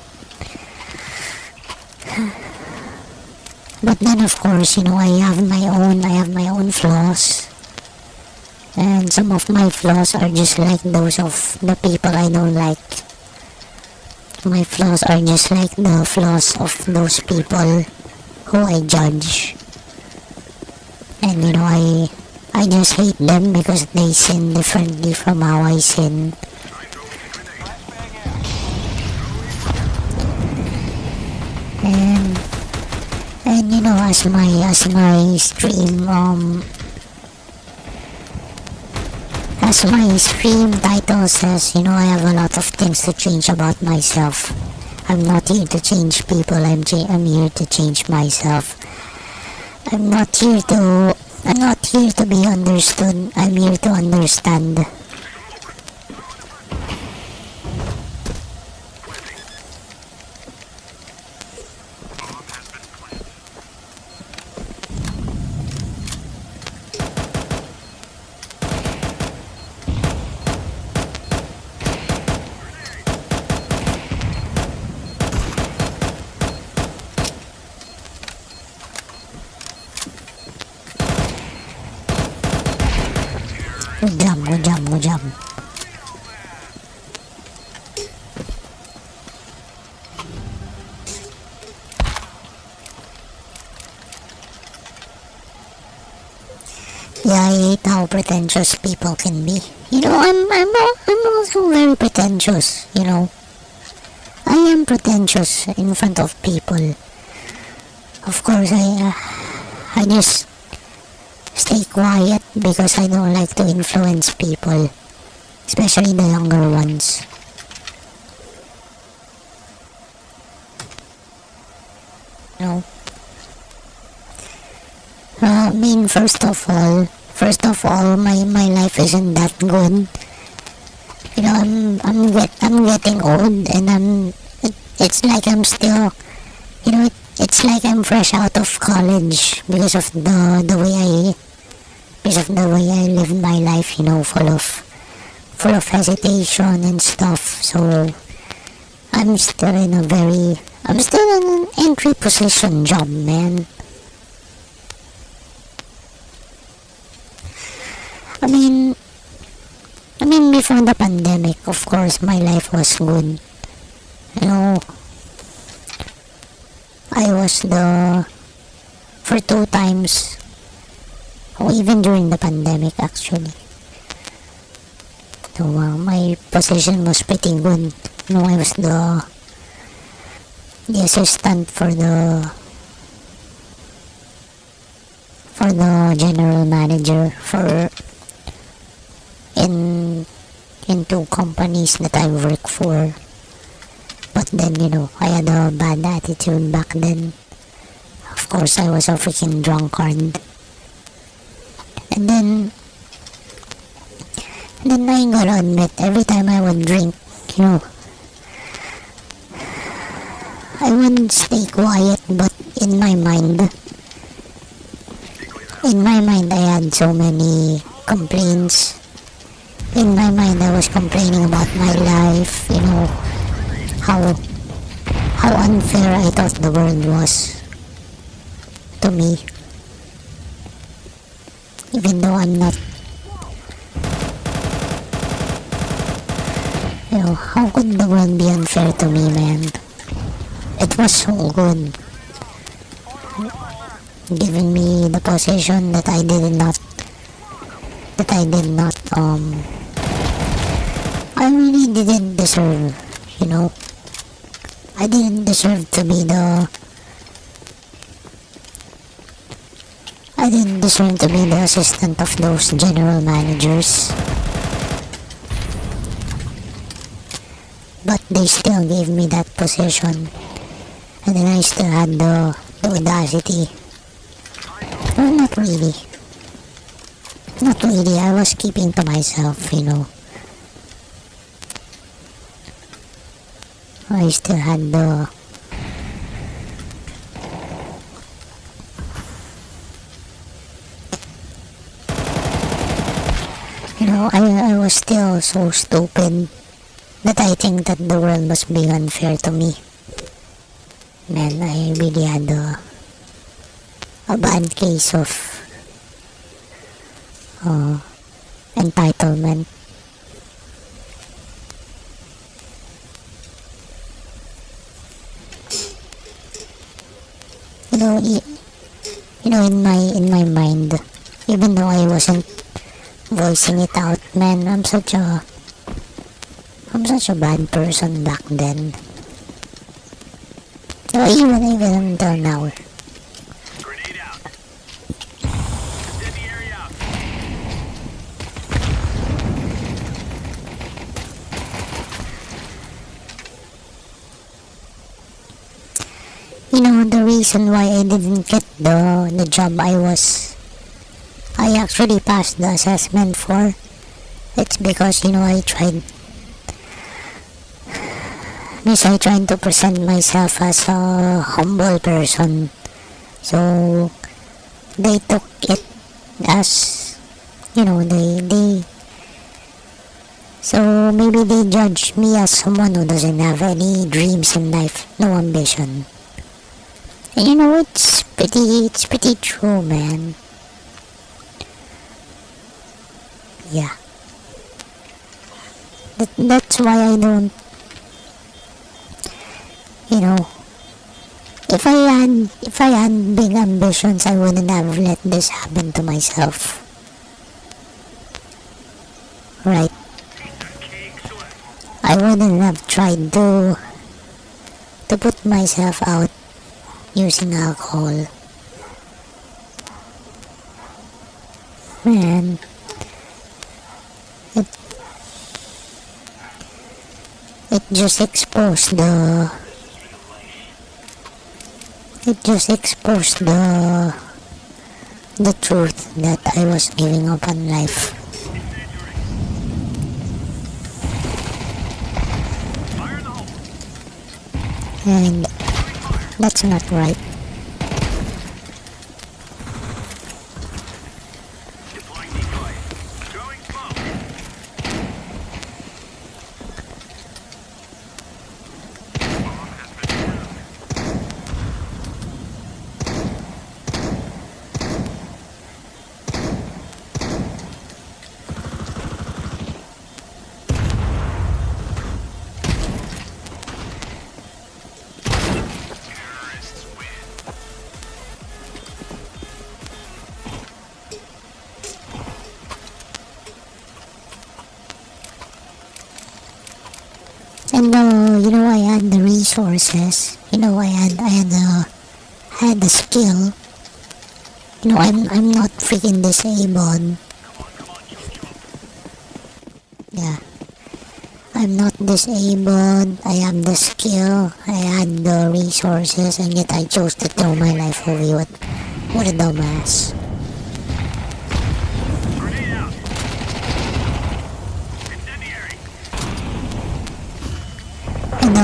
But then of course, you know, I have my own flaws. And some of my flaws are just like those of the people I don't like. My flaws are just like the flaws of those people who I judge. And you know, I just hate them because they sin differently from how I sin. And you know, as my stream as my stream title says, you know, I have a lot of things to change about myself. I'm not here to change people. I'm here to change myself. I'm not here to be understood. I'm here to understand. Good job. Yeah, I hate how pretentious people can be. You know, I'm also very pretentious, you know. I am pretentious in front of people. Of course, I just stay quiet because I don't like to influence people, especially the younger ones. No. I mean, first of all, my life isn't that good. You know, I'm getting old, and it's like I'm still, you know, it's like I'm fresh out of college because of the way I live my life, you know, full of hesitation and stuff. So I'm still in an entry position job, man. I mean, before the pandemic, of course, my life was good. You know, I was for 2 times, or even during the pandemic, actually. So, my position was pretty good. You know, I was the assistant for the general manager in 2 companies that I work for. But then, you know, I had a bad attitude back then. Of course, I was a freaking drunkard. And then I gotta admit, every time I would drink, you know, I would stay quiet, but in my mind, I had so many complaints. In my mind, I was complaining about my life, you know, how unfair I thought the world was to me. Even though I'm not, you know, how could the world be unfair to me, man? It was so good, giving me the position that I did not, I really didn't deserve, you know. I didn't deserve to be the I didn't deserve to be the assistant of those general managers. But they still gave me that position. And then I still had the audacity. Well, not really. Not really, I was keeping to myself, you know. I still had the... You know, I was still so stupid that I think that the world was being unfair to me. Man, I really had a bad case of entitlement. You know, in my mind, even though I wasn't voicing it out, man, I'm such a bad person back then. So even until now. Grenade out. Incendiary out. You know, the reason why I didn't get the job I actually passed the assessment for, it's because, you know, I tried to present myself as a humble person. So they took it as, you know, so maybe they judged me as someone who doesn't have any dreams in life, no ambition. And you know, it's pretty true, man. Yeah. That's why I don't, you know, if I had big ambitions, I wouldn't have let this happen to myself. Right? I wouldn't have tried to put myself out using alcohol. Man, it just exposed the truth that I was giving up on life. And that's not right. Deploying decoy. Throwing smoke. And you know, I had the resources. You know, I had the skill. You know, I'm not freaking disabled. Yeah, I'm not disabled. I have the skill. I had the resources, and yet I chose to throw my life away. What a dumbass. Grenade out. Incendiary. And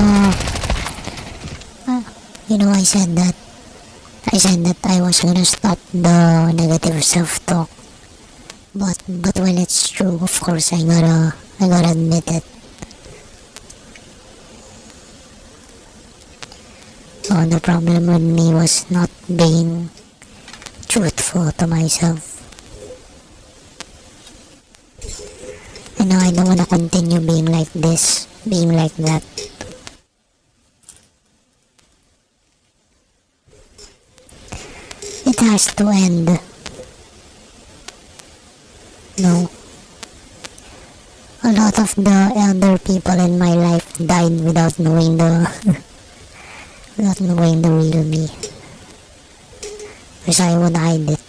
you know, I said that I was gonna stop the negative self-talk. But when it's true, of course, I gotta admit it. Oh, the problem with me was not being truthful to myself. And now I don't wanna continue being like this, being like that. It has to end. No. A lot of the elder people in my life died without knowing the real me. Because I would hide it.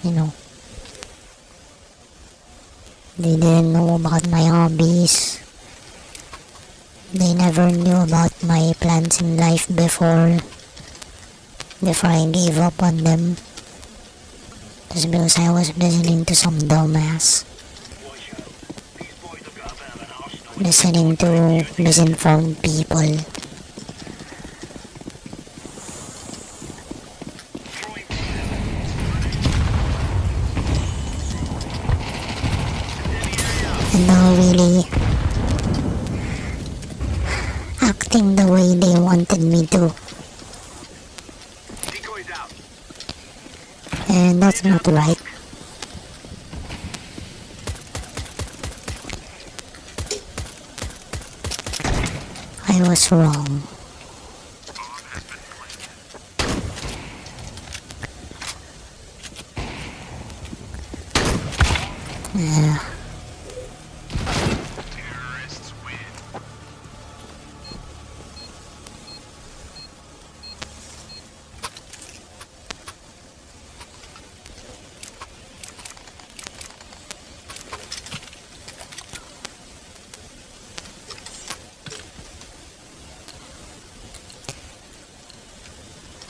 you know. They didn't know about my hobbies. They never knew about my plans in life before I gave up on them. Just because I was listening to some dumbass. Listening to misinformed people. And now really acting the way they wanted me to. Decoys out. And that's not right. I was wrong. Yeah. Terrorists win.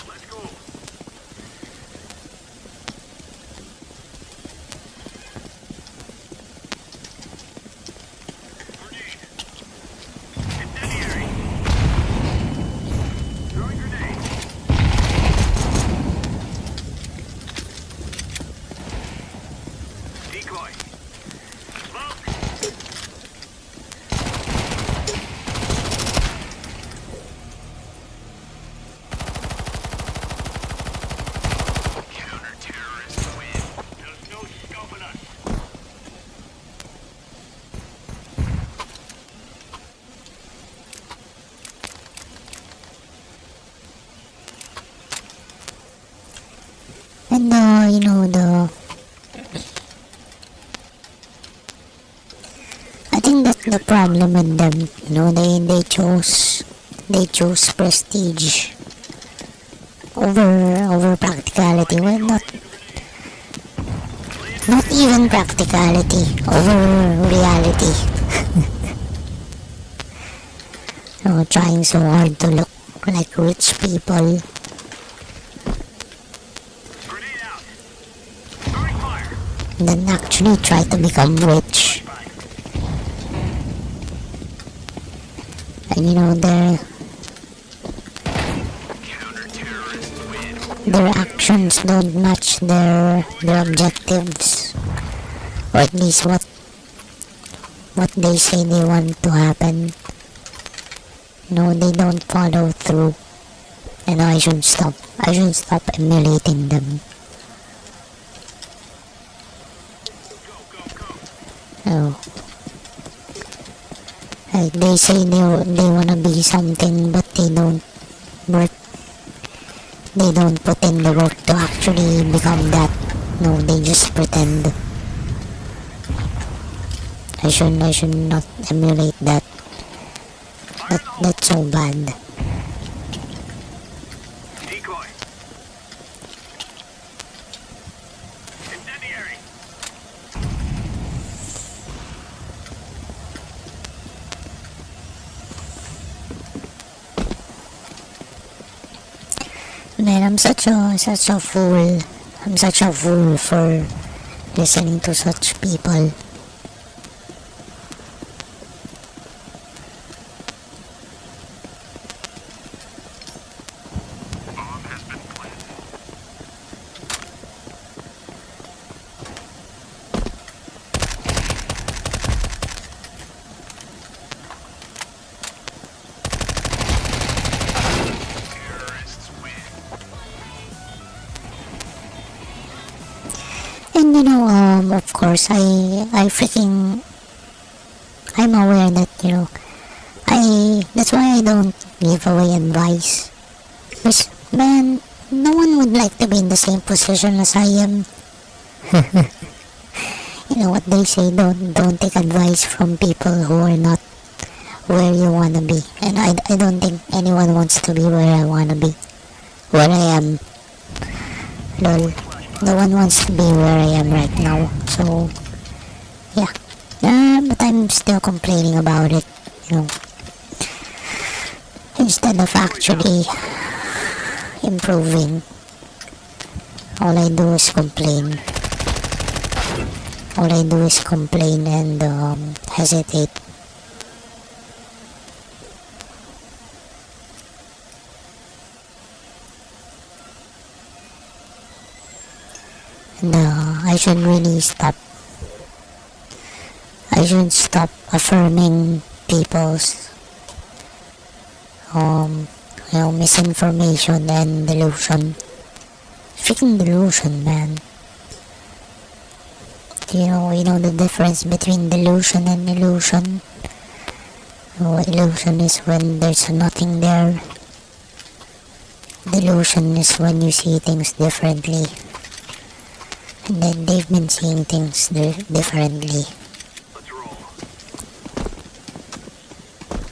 Let's go. Grenade. Incendiary. Throwing grenade. Decoy. Smoke. Counter-terrorists win. There's no stopping us. And you know, I think that's the problem with them. You know, they chose prestige over practicality. Well, not even practicality, over reality. You know, trying so hard to look like rich people. Grenade out. Throwing fire. Then actually try to become rich. And you know, Counter-terrorists win. their actions don't match their objectives, or at least what they say they want to happen. No, they don't follow through, and I should stop emulating them. Oh, like they say they wanna be something, but they don't work. They don't put in the work to actually become that. No, they just pretend. I should not emulate that. That's so bad. Decoy. Incendiary. Man, I'm such a fool. I'm such a fool for listening to such people. Bomb has been planted. Terrorists win. And you know, of course, I'm aware that, you know, that's why I don't give away advice. Because, man, no one would like to be in the same position as I am. You know what they say, don't take advice from people who are not where you wanna be. And I don't think anyone wants to be where I wanna be. Where I am. Lol. No one wants to be where I am right now, so yeah. But I'm still complaining about it, you know. Instead of actually improving, all I do is complain. All I do is complain and hesitate. And I should really stop. I should stop affirming people's misinformation and delusion. Freaking delusion, man. You know the difference between delusion and illusion. Illusion is when there's nothing there. Delusion is when you see things differently. And then they've been seeing things differently. Let's roll.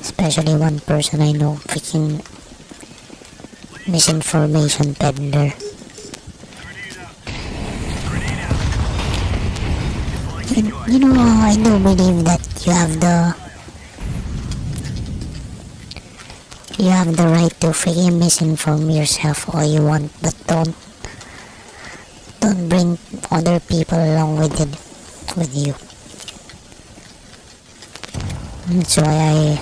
Especially one person I know, freaking misinformation peddler. You know, I do believe that you have the right to freaking misinform yourself all you want, but don't bring other people along with you. That's why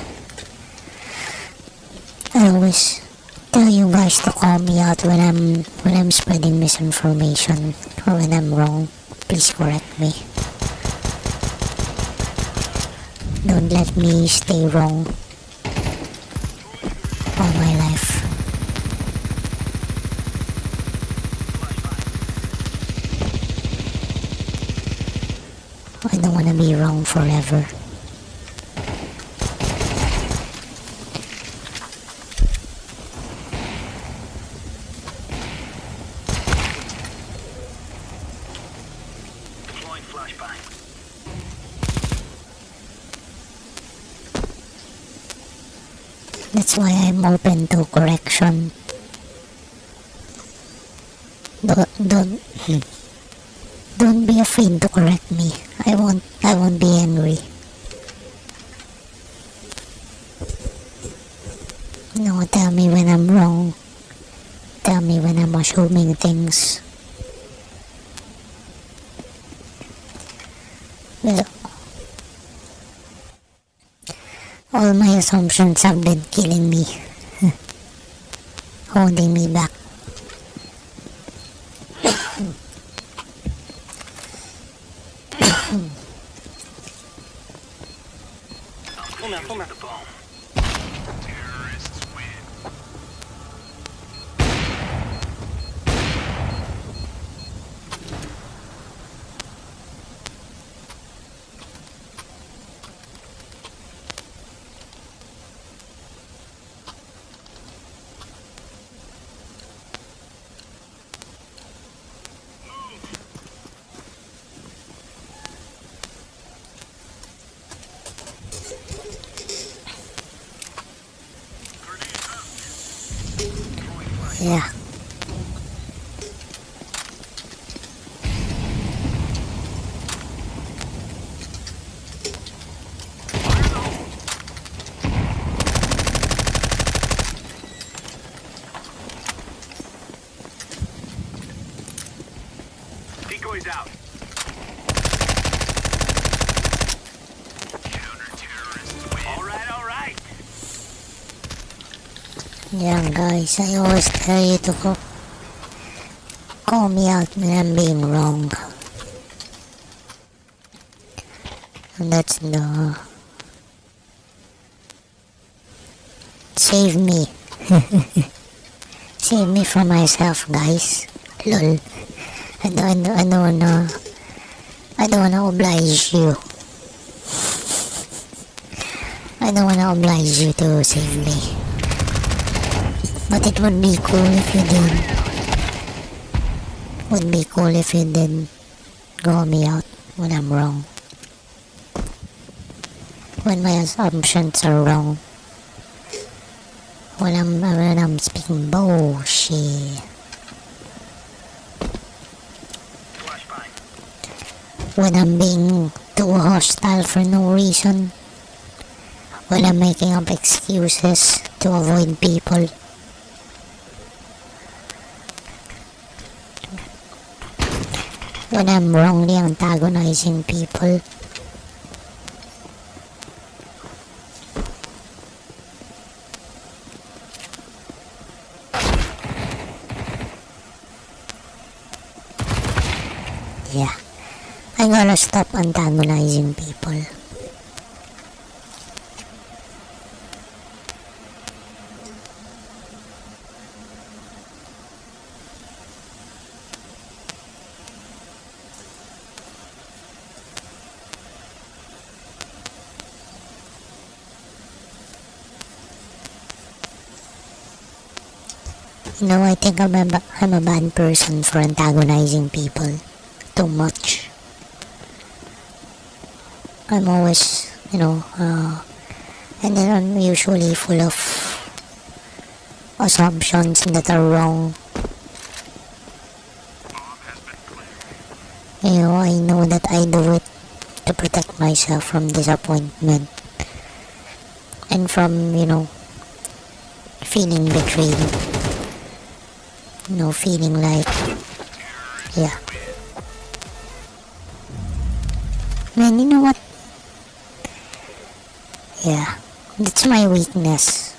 I always tell you guys to call me out when I'm spreading misinformation or when I'm wrong. Please correct me. Don't let me stay wrong all my life. I don't want to be wrong forever. Deploying flashbang. That's why I'm open to correction. Don't be afraid to correct me. I won't be angry. No, tell me when I'm wrong. Tell me when I'm assuming things. Well, all my assumptions have been killing me. Holding me back. The bomb. Terrorists win. Yeah. Decoys out. Counter-terrorists win. All right. Yeah, guys, I always tell you to call me out when I'm being wrong. And that's the... Save me. Save me from myself, guys. Lol. I don't wanna oblige you. I don't wanna oblige you to save me. But it would be cool if you did. Would be cool if you did call me out when I'm wrong. When my assumptions are wrong. When I'm speaking bullshit. when I'm being too hostile for no reason, when I'm making up excuses to avoid people. When I'm wrongly antagonizing people. Yeah, I gotta stop antagonizing people. You know, I think I'm a bad person for antagonizing people too much. I'm always, and then I'm usually full of assumptions that are wrong. I know that I do it to protect myself from disappointment and from, feeling betrayed. Feeling like, yeah. Man, you know what? Yeah, that's my weakness.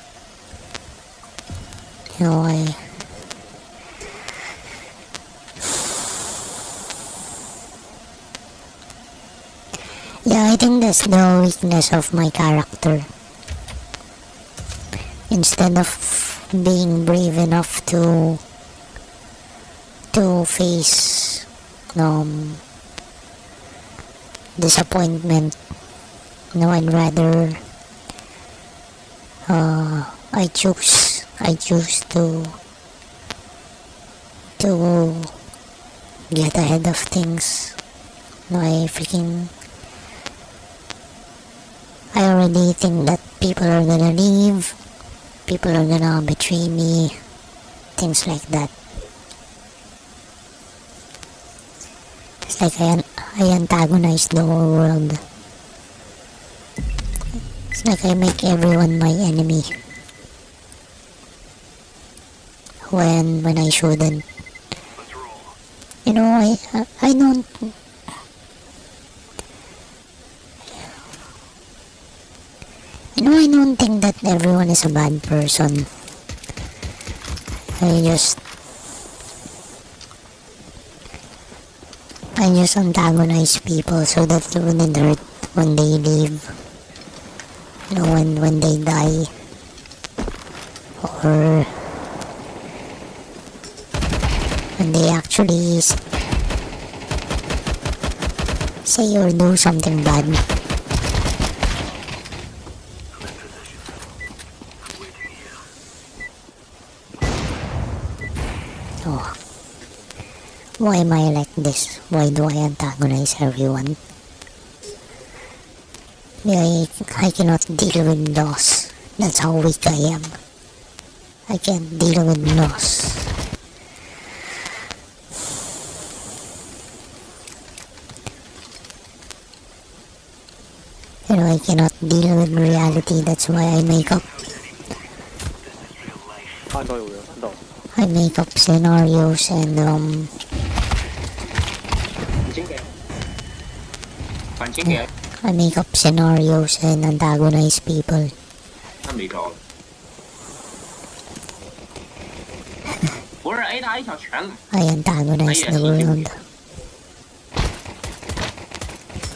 I think that's the weakness of my character. Instead of being brave enough to face disappointment, I'd rather I choose to get ahead of things. I already think that people are gonna leave, people are gonna betray me, things like that. It's like I antagonize the whole world. It's like I make everyone my enemy when I shouldn't. I don't. I don't think that everyone is a bad person. I just antagonize people so that it wouldn't hurt when they leave. When they die, or when they actually say or do something bad. Oh, why am I like this? Why do I antagonize everyone? I cannot deal with loss. That's how weak I am. I can't deal with loss. I cannot deal with reality. That's why I make up. I make up scenarios and I make up scenarios and antagonize people. I antagonize the world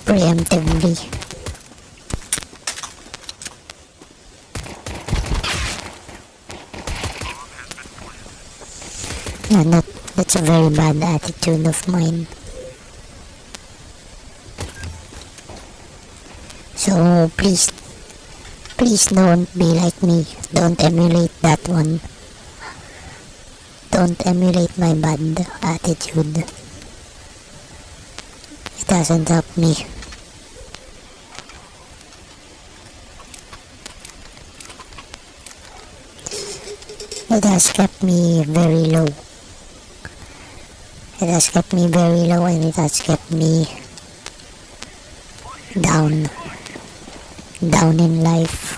preemptively. Yeah, that's a very bad attitude of mine. So please don't be like me. Don't emulate that one. Don't emulate my bad attitude. It doesn't help me. It has kept me very low. It has kept me very low, and it has kept me down in life.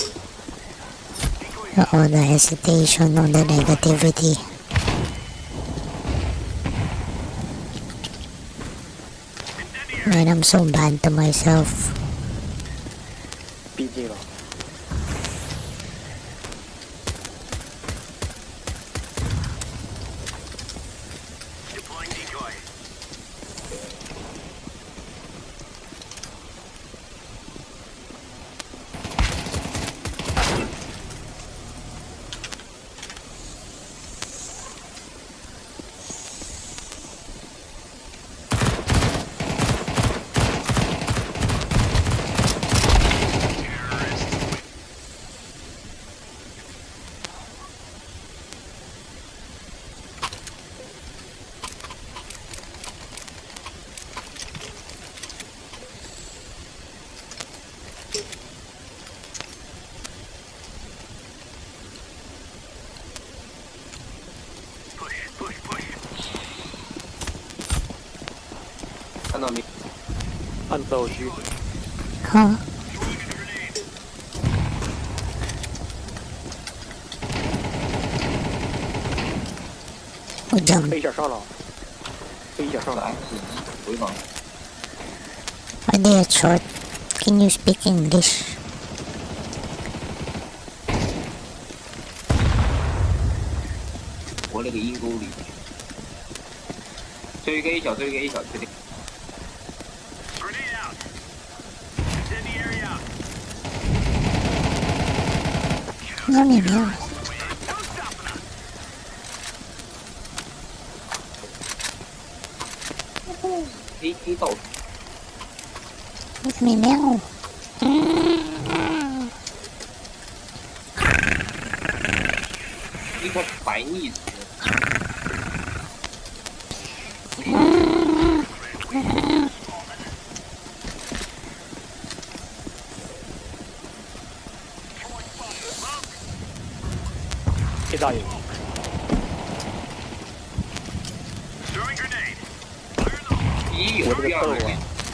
All the hesitation, all the negativity. And I'm so bad to myself. 闭记了。 Deploying decoy. Push, push. 看到没？按倒虚。 Huh? 我讲飞一下上了，飞一下上来了。，回防。 Are they at short? Can you speak English? 活那个阴沟里。最后一个 A 小，最后一个 A 小，确定。 Grenade out. Incendiary out. 喵喵喵！ No stopping us. A 到处。喵喵！一块白腻子。 A 大有。 Throwing grenade. 第一有，我这个第二有。豆啊，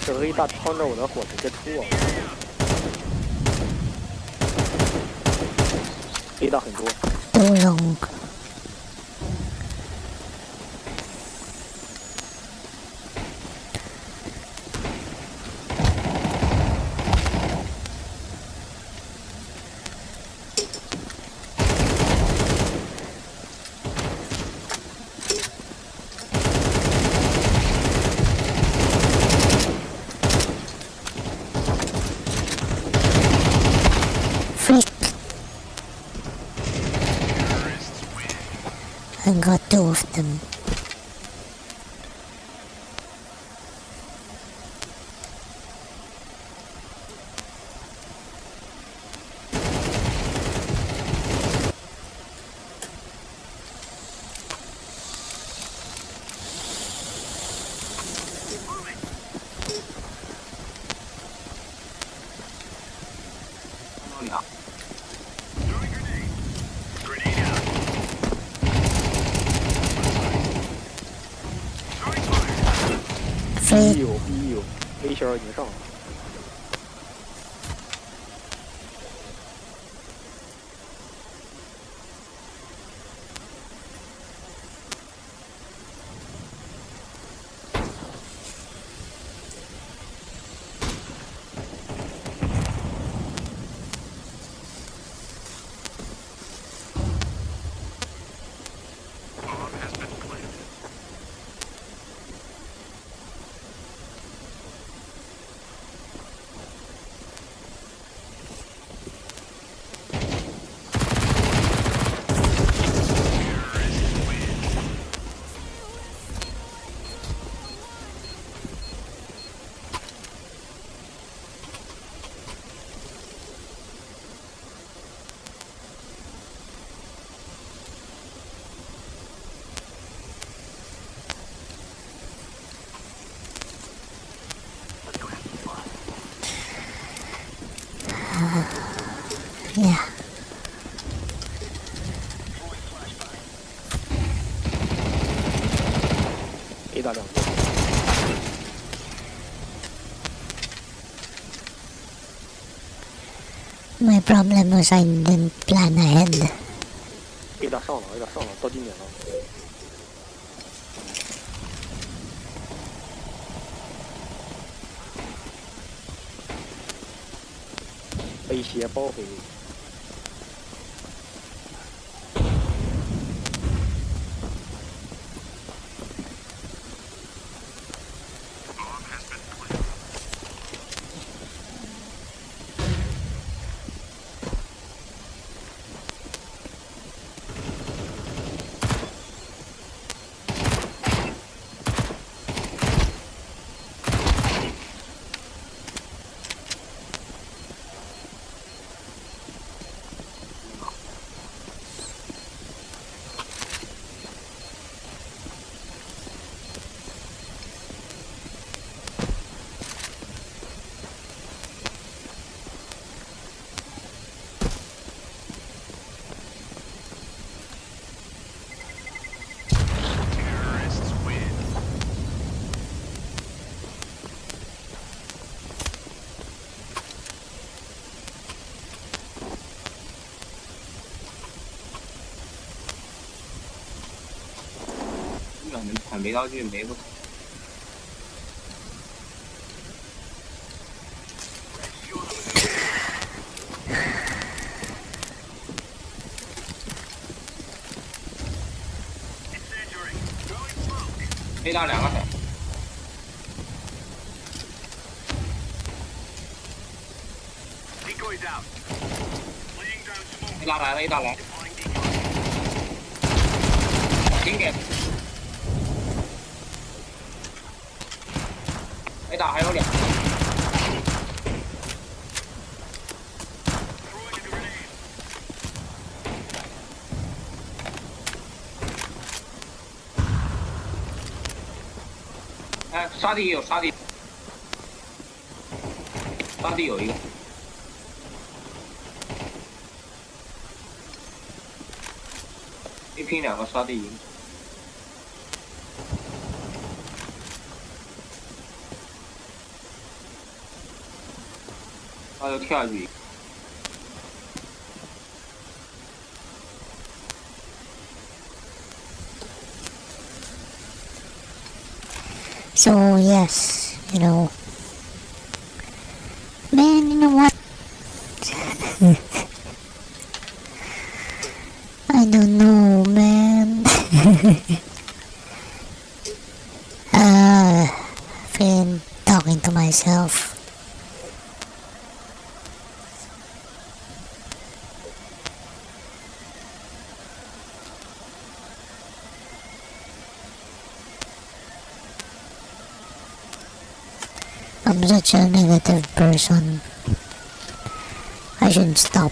整个一大趟着我的火直接吐啊。A 大很多。 Too long. Frick. I got two of them. Grenade out. Throwing fire. Frick. B 有 B 有 A 小已经上了。Yeah. A 大两个。problem was I didn't plan ahead. A 大上了，A 大上了，到地面了。A 斜包围。没道具没不。A 大2个闪。A 大来了，A 大来。顶给。A 大还有2个。哎，沙地也有沙地，沙地有一个。一拼2个沙地赢。他就跳下去。So yes, you know, man, you know what? I don't know, man. Been talking to myself. I'm such a negative person. I should stop.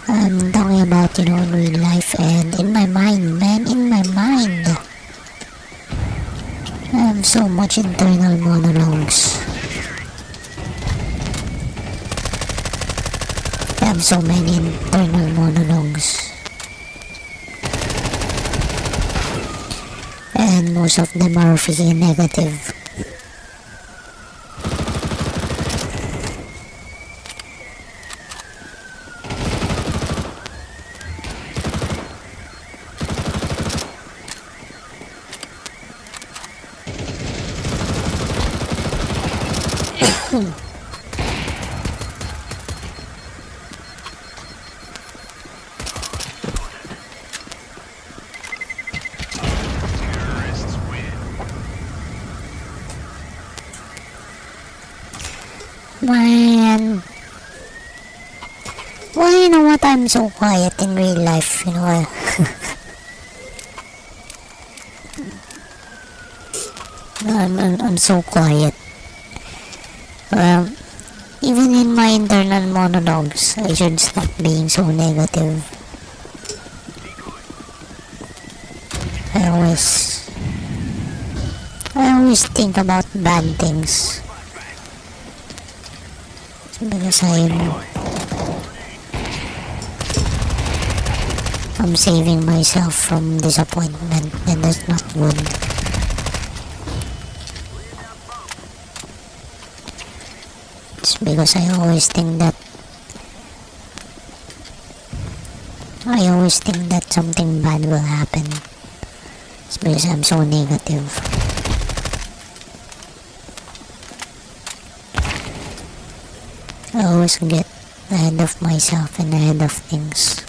I'm talking about, you know, in real life and in my mind, man, in my mind. I have so much internal monologues. I have so many internal monologues. And most of them are freaking negative. Man, well, you know what? I'm so quiet in real life, you know. I'm so quiet. Well, Even in my internal monologues, I should stop being so negative. I always think about bad things because I'm saving myself from disappointment, and that's not good. It's because I always think that something bad will happen. It's because I'm so negative. I always get ahead of myself and ahead of things.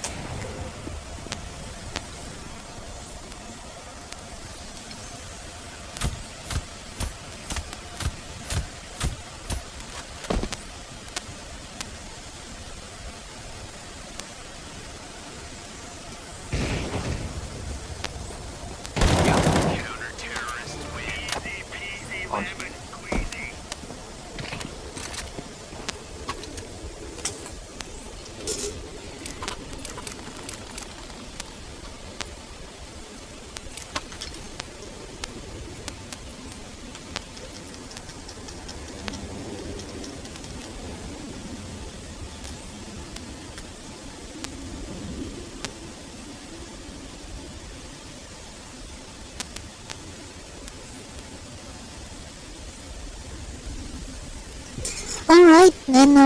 Alright, then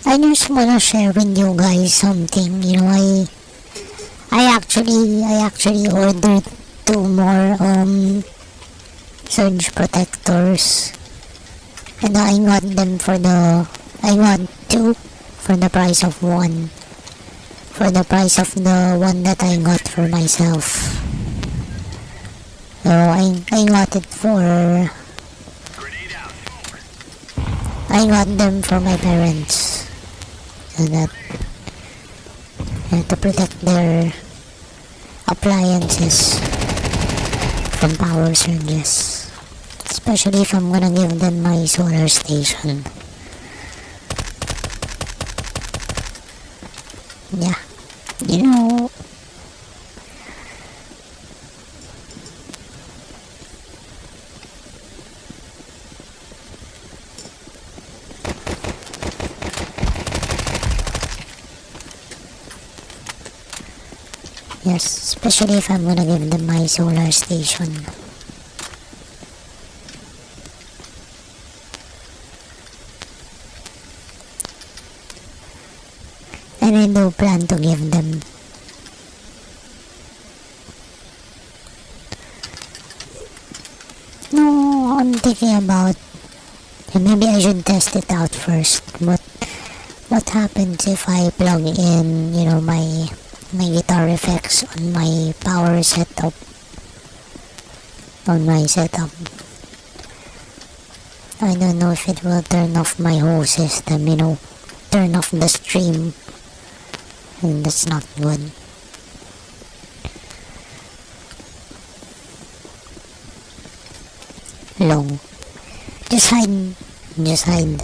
I just wanna share with you guys something. You know, I actually ordered 2 more surge protectors, and I got 2 for the price of 1. For the price of the one that I got for myself. So I got it for. I got them for my parents, so that to protect their appliances from power surges, especially if I'm gonna give them my solar station. Yeah, you know, yes, especially if I'm gonna give them my solar station. And I do plan to give them. No, I'm thinking about, maybe I should test it out first. What happens if I plug in, you know, my guitar effects on my power setup? On my setup. I don't know if it will turn off my whole system, you know, turn off the stream. And that's not good. Long. Just hide. Just hide.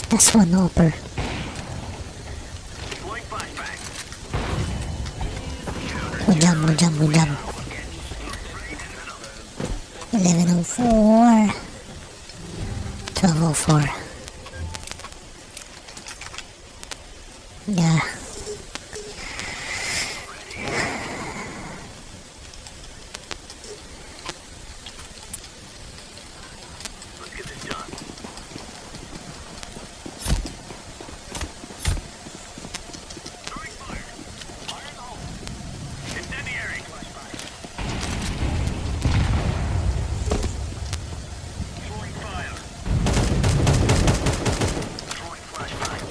That's one hopper. Good job, good job, good job. 11:04. 12:04. Yeah. Let's get this done. Throwing fire. Fire in the hole. Incendiary. Throwing fire. Throwing flashbang.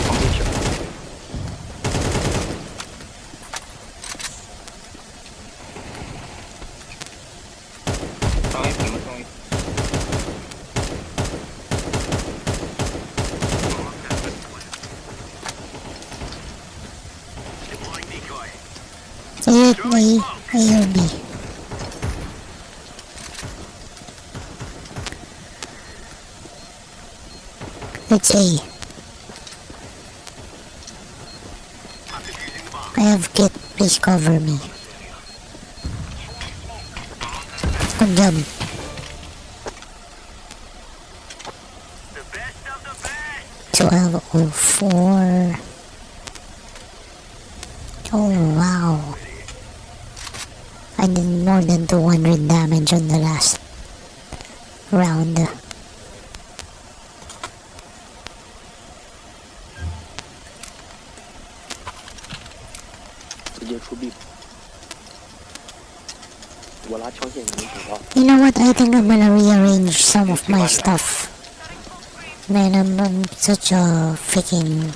旁边去。上一瓶上一。Deploying decoy. Is it A or B? It's A. I'm defusing the bomb. I have kit. Please cover me. Good job. The best of the best. 1204. Oh wow. I did more than 200 damage on the last round. 直接出 B。我拿枪线你们补到。 You know what? I think I'm gonna rearrange some of my stuff. Man, I'm such a freaking...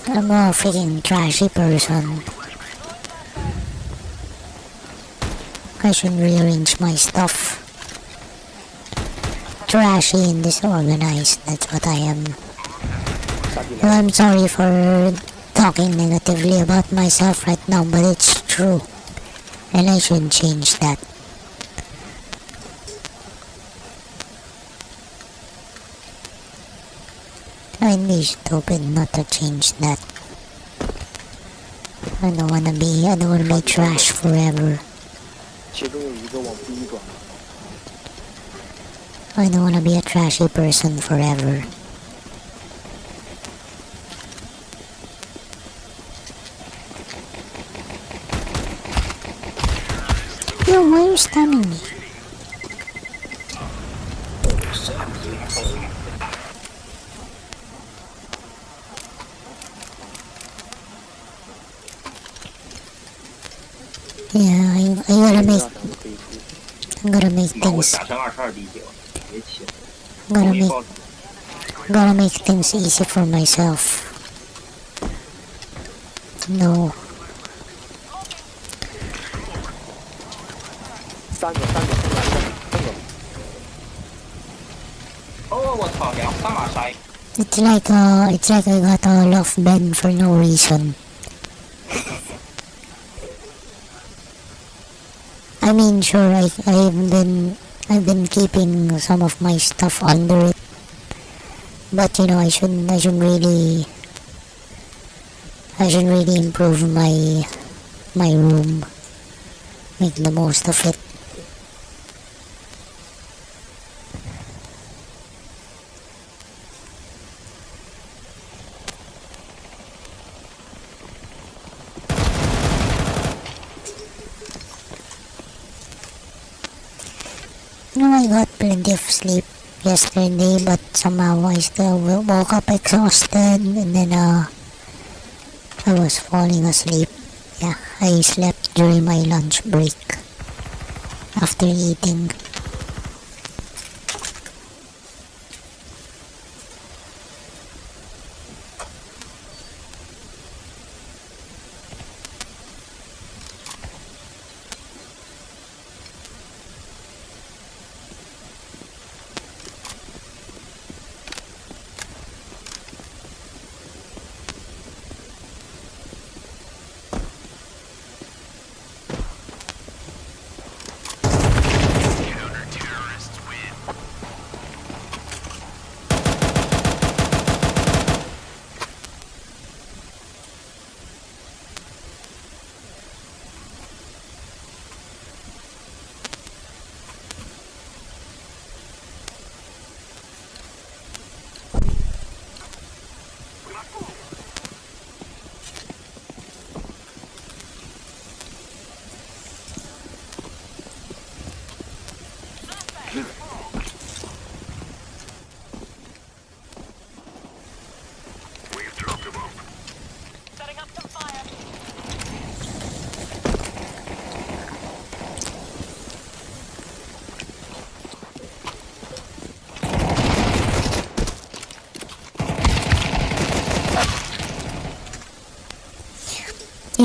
I'm a freaking trashy person. I should rearrange my stuff. Trashy and disorganized, that's what I am. Well, I'm sorry for talking negatively about myself right now, but it's true. And I should change that. I'd be stupid not to change that. I don't wanna be trash forever. 其中有一个往 B 转。 I don't wanna be a trashy person forever. Yo, why are you stabbing me? Yeah, I gotta make 可以出。 I'm gonna make 妈，我 things 打成22滴血了，别气了。 gotta 我一 make 爆 gotta make things easy for myself. No. 三个。哦，我操，两三把杀一。 It's like I got all off bed for no reason. I mean, sure, I've been keeping some of my stuff under it, but you know, I should really improve my room, make the most of it. No, I got plenty of sleep yesterday, but somehow I still woke up exhausted, and then I was falling asleep. Yeah, I slept during my lunch break after eating.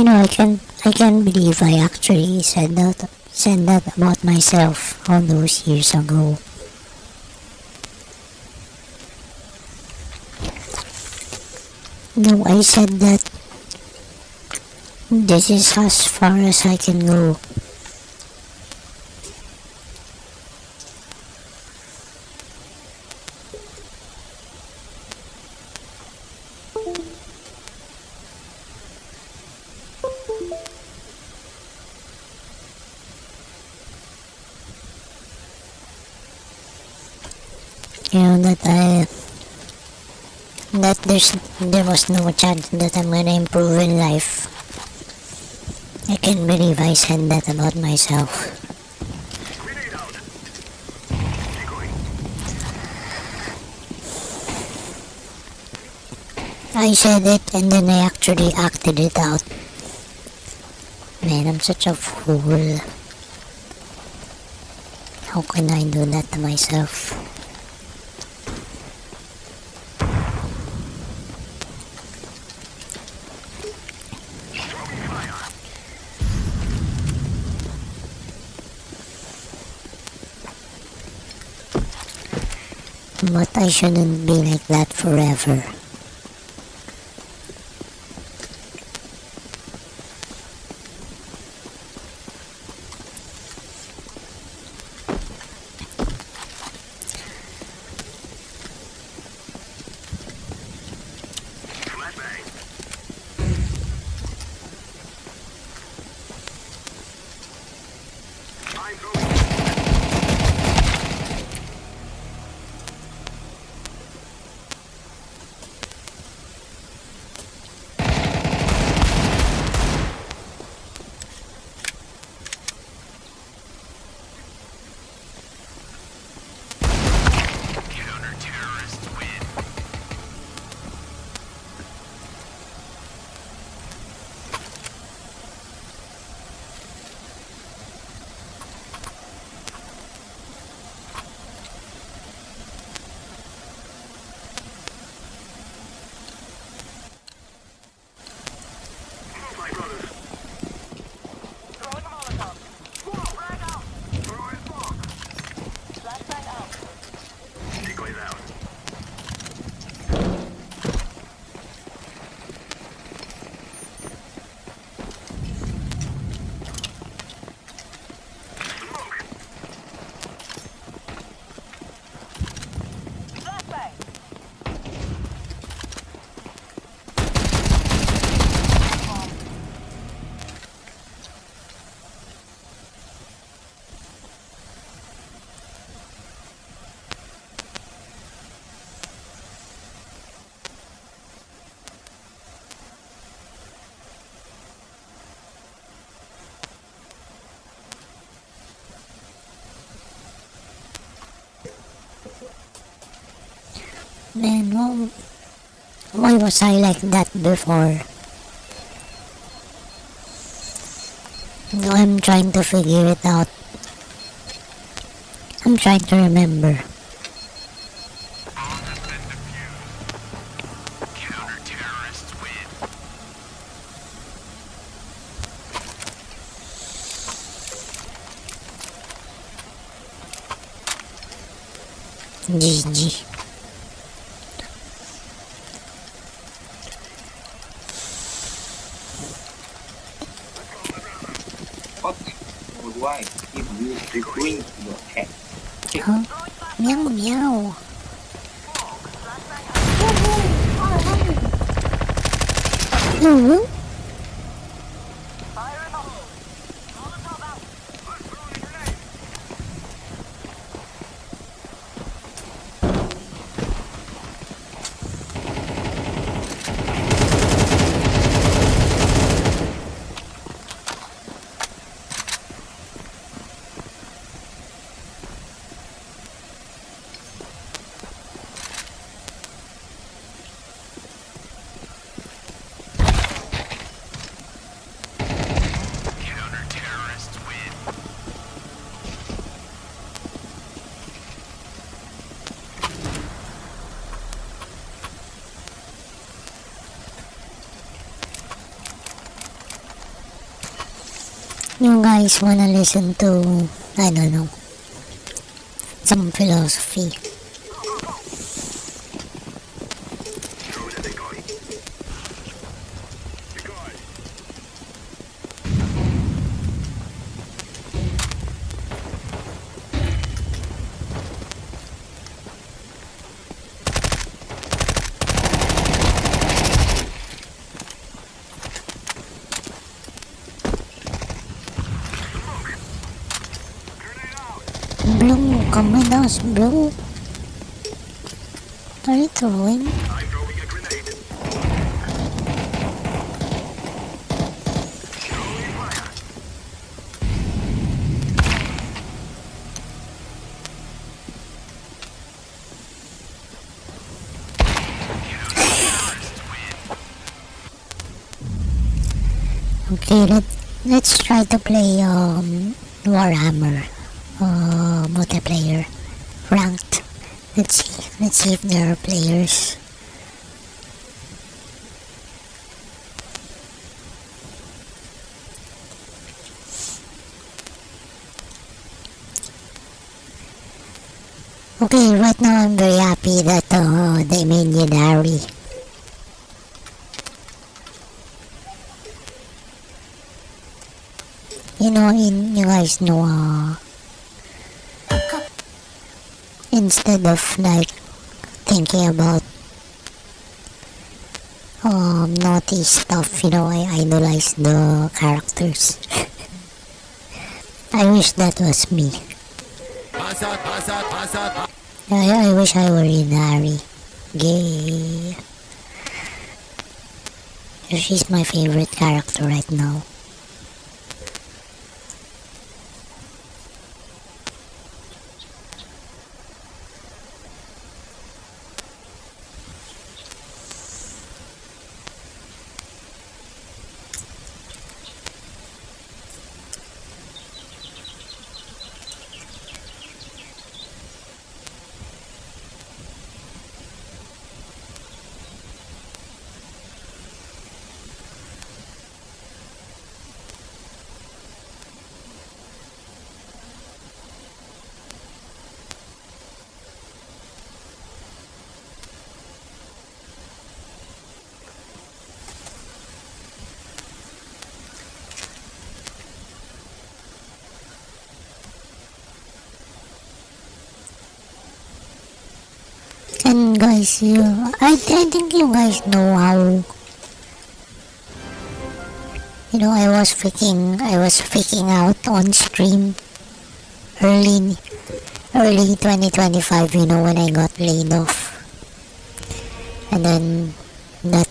I can't believe I actually said that about myself all those years ago. No, I said that this is as far as I can go. You know that there was no chance that I'm gonna improve in life. I can't believe I said that about myself. Grenade out. Decoy. I said it and then I actually acted it out. Man, I'm such a fool. How can I do that to myself? But I shouldn't be like that forever. Flashbang. I'm going. Counter-terrorists win. Move, my brothers. Throwing a Molotov. Whoa, frag out. Throwing smoke. Flashbang out. Decoys out. Smoke. Flashbang. Man, why was I like that before? No, I'm trying to figure it out. I'm trying to remember. Bomb has been defused. Counter-terrorists win. GG. What? ด้วยที่ผมอยู่ในกริ้งหัวแท็ก Huh? Meow meow. Hmm? Fire in the hole. Molotov out. I'm throwing a grenade. you guys wanna listen to, I don't know, some philosophy. Blue, come with us, Blue. Are you throwing? Okay, let's try to play Warhammer multiplayer ranked. Let's see if there are players. Okay, right now I'm very happy that they made Yadari. You guys know, instead of like thinking about naughty stuff, I idolize the characters. I wish that was me. I wish I were in Harry. Gay. She's my favorite character right now. And guys, I think you guys know how, I was freaking out on stream early 2025, when I got laid off. And then that,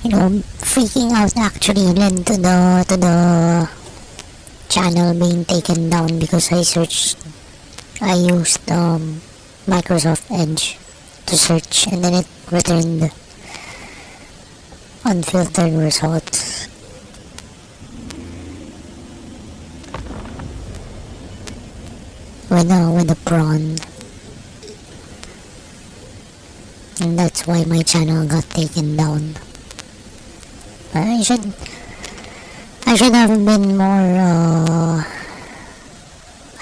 freaking out actually led to the channel being taken down because I used Microsoft Edge to search, and then it returned unfiltered results. With a prawn. And that's why my channel got taken down. I should have been more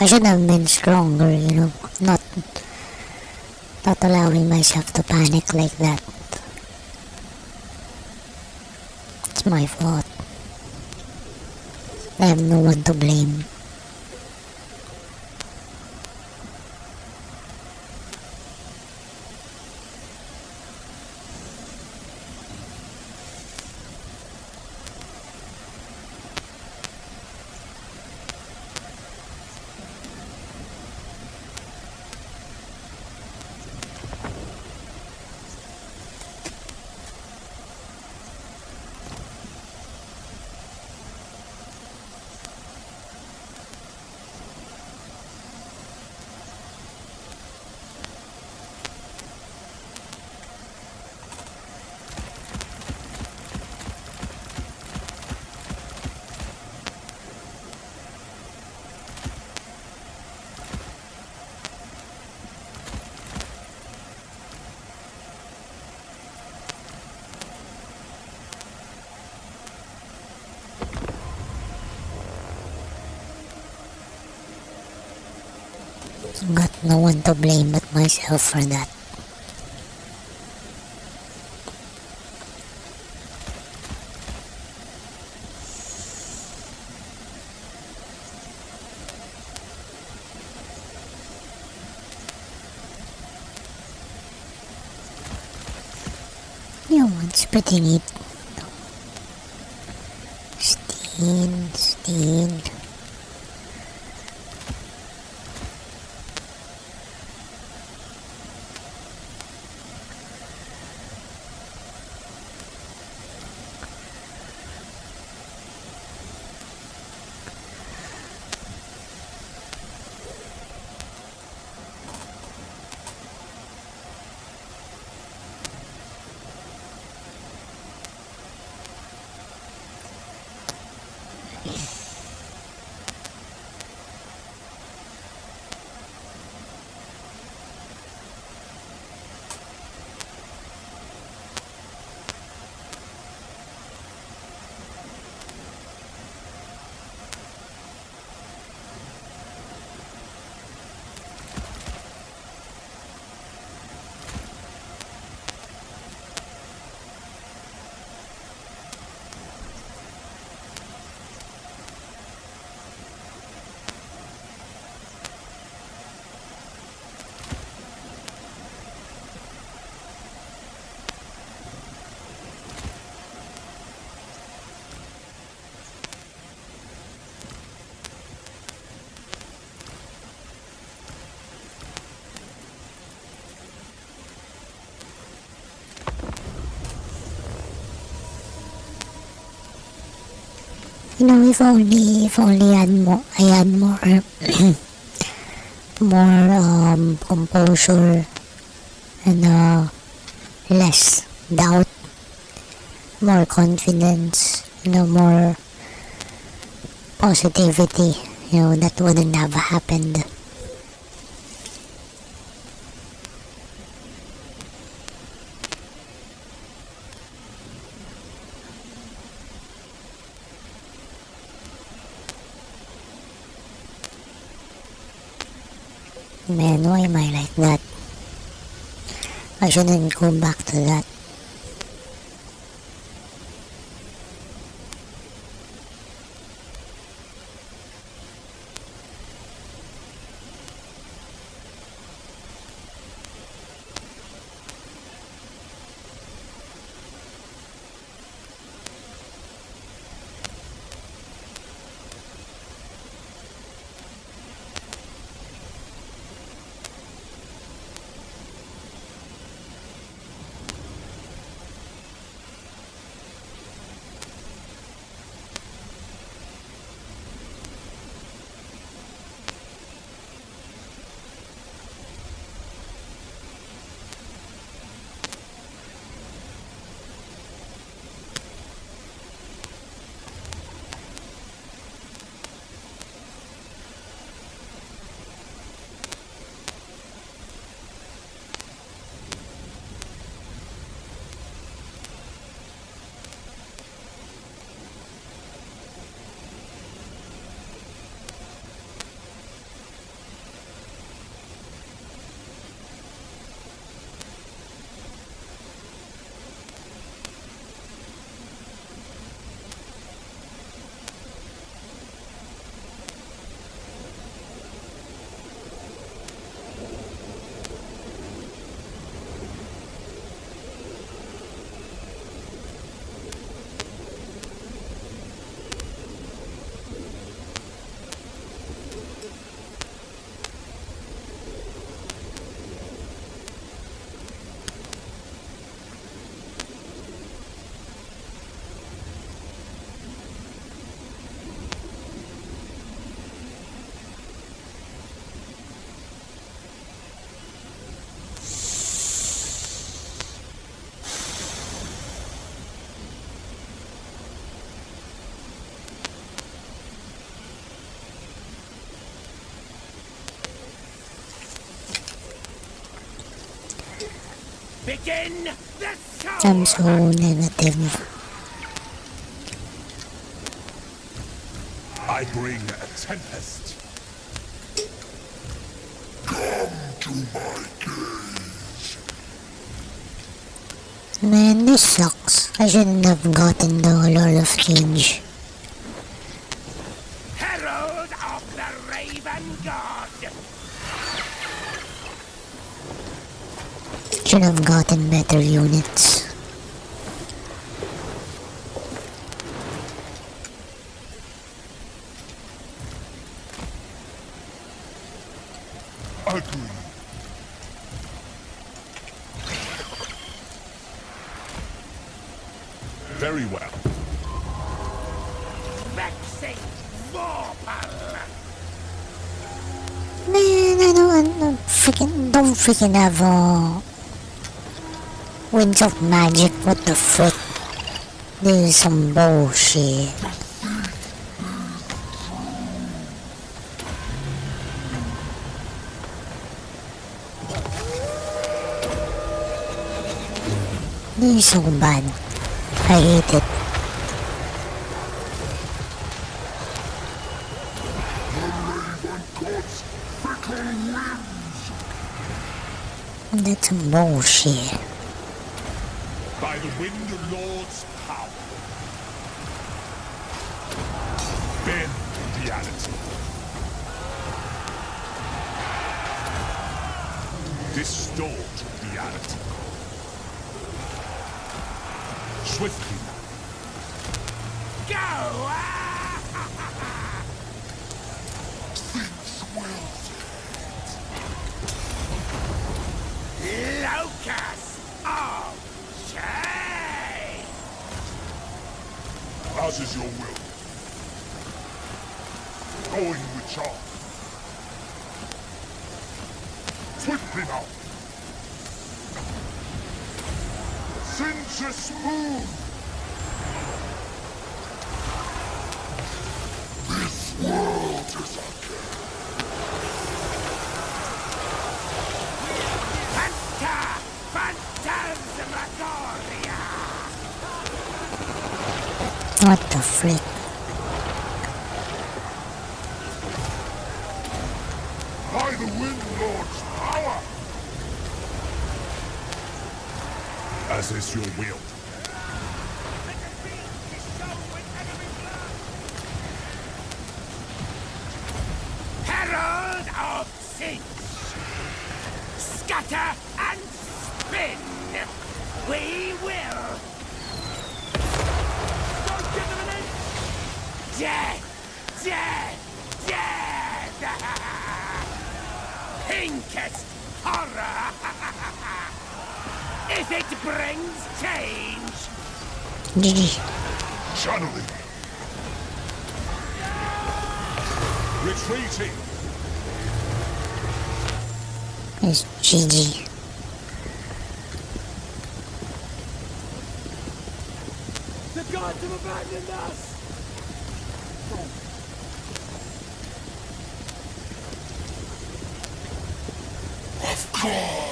I should have been stronger, not allowing myself to panic like that. It's my fault. I have no one to blame. Got no one to blame but myself for that. Yeah, it's pretty neat. Steel. You know, if only I had more composure and less doubt, more confidence, more positivity, that wouldn't have happened. Man, why am I like that? I shouldn't go back to that. Begin the I'm so negative. I bring a tempest. Man, this sucks. I shouldn't have gotten the Lord of Change. Herald of the Raven God! Should have gotten better units. Agree. Very well. Vexing Vorpal! Man, I don't freaking have Winds of Magic. What the frick? This is some bullshit. This is so bad. I hate it. That's some bullshit. By the Wind Lord's power. Bend reality. Distort reality. Swiftly. Go! Locus of Shame! As is your will. Going with charm. Swiftly now. Cinch smooth. This world is a Fanta! Phantasmagoria! What the frick? by the Wind Lord's power. As is your will. Herald of Sinch! Scatter and spin! We will! Don't give them an inch! Death! Death! Death! Pinkest horror! If it brings change! GG. Channeling. Retreating. It's GG. The gods have abandoned us! Of course.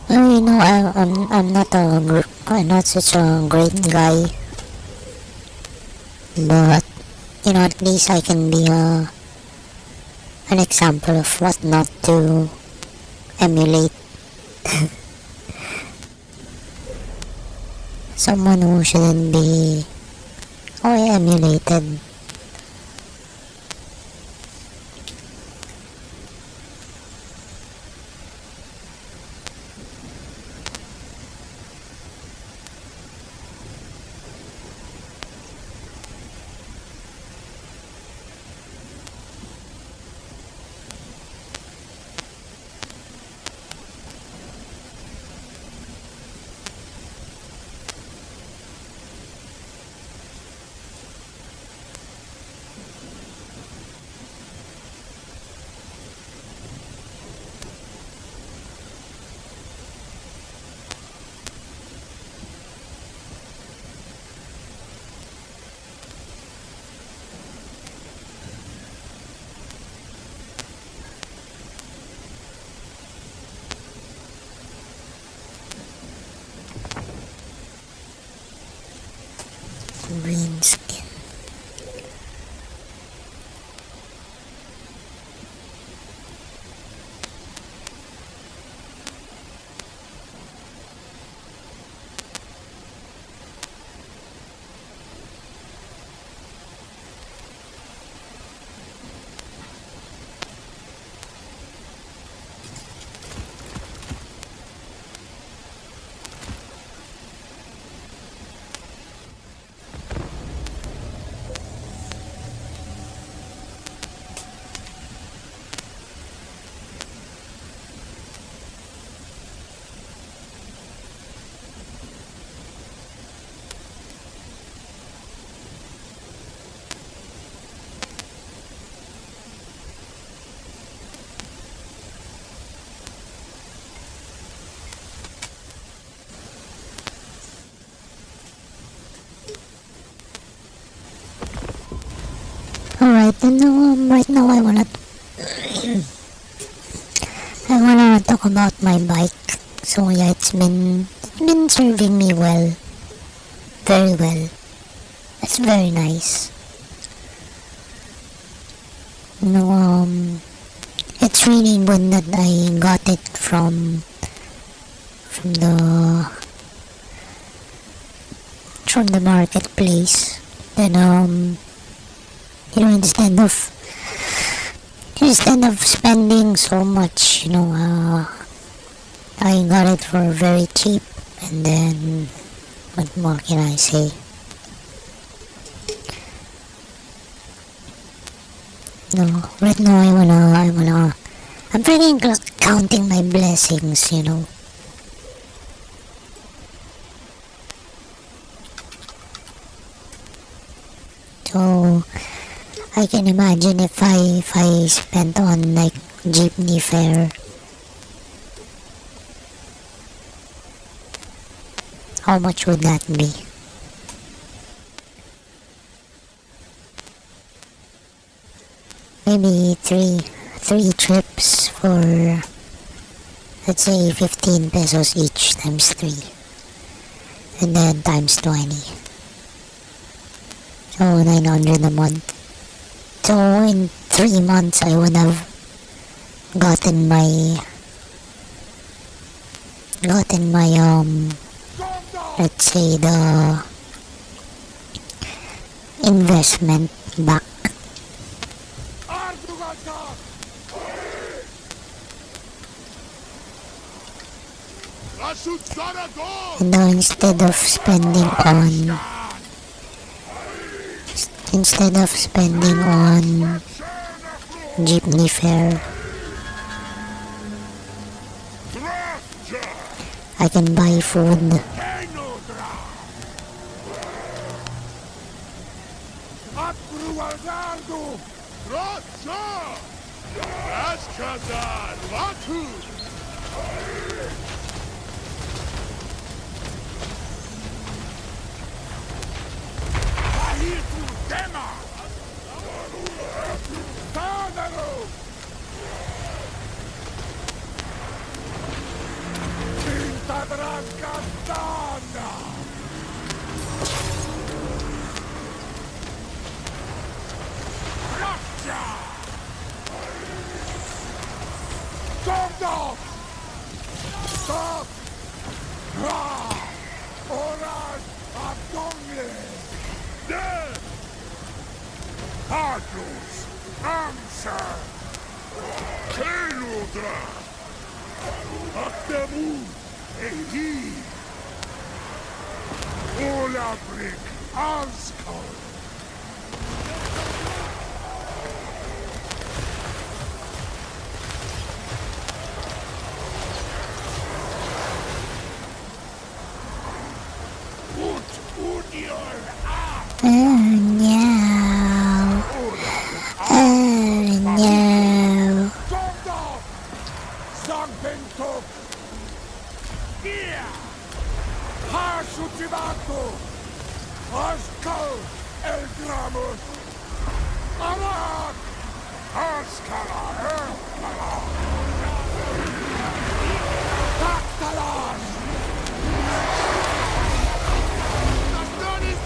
You know, I'm not such a great guy, but you know, at least I can be an example of what not to emulate. Someone who shouldn't be emulated. green skin. Alright, and right now I wanna talk about my bike. So yeah, it's been serving me well, very well. It's very nice. It's really good that I got it from the marketplace. Then instead of spending so much, I got it for very cheap. And then what more can I say? No, right now I'm freaking counting my blessings. So I can imagine if I spent on like jeepney fare, how much would that be? Maybe three trips for, let's say, 15 pesos each times 3, and then times 20. So 900 a month. So in 3 months I would have gotten my let's say the investment back. And now instead of spending on jeepney fare, I can buy food.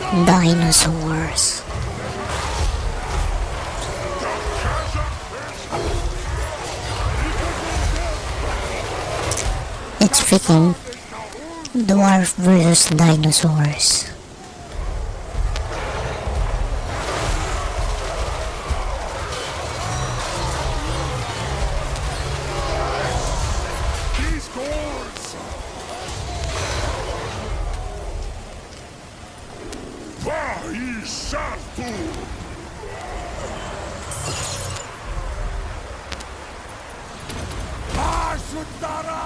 Dinosaurs. It's freaking dwarf versus dinosaurs. These gourds! Vai certo! Ajudará!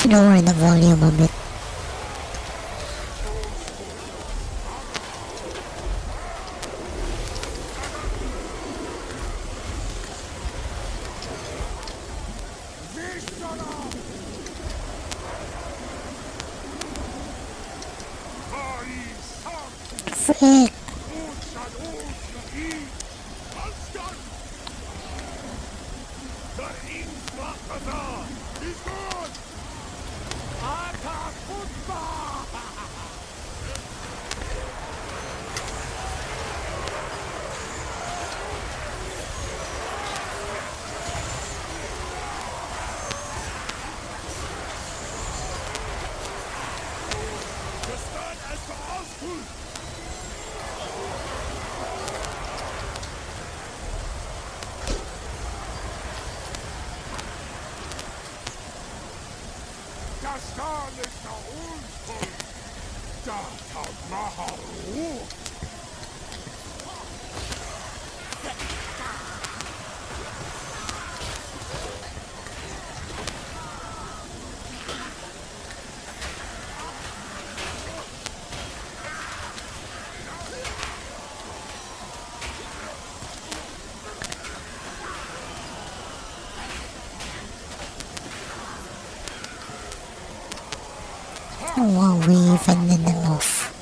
Lower the volume a bit. Frick! Wow, we fended them off.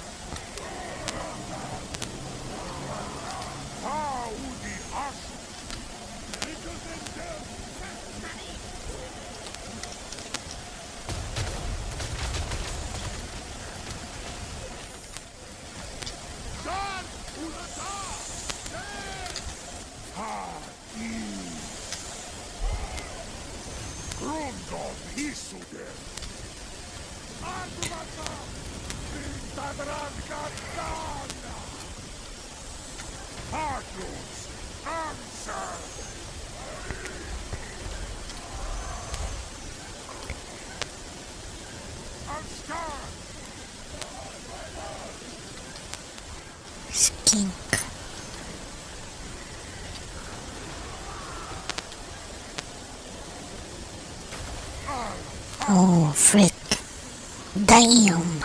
Skink. Oh, frick. Damn.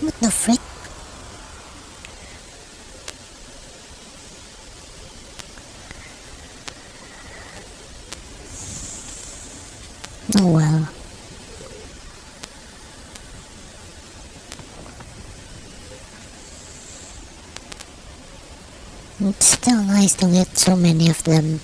What the frick? Oh well. It's still nice to get so many of them.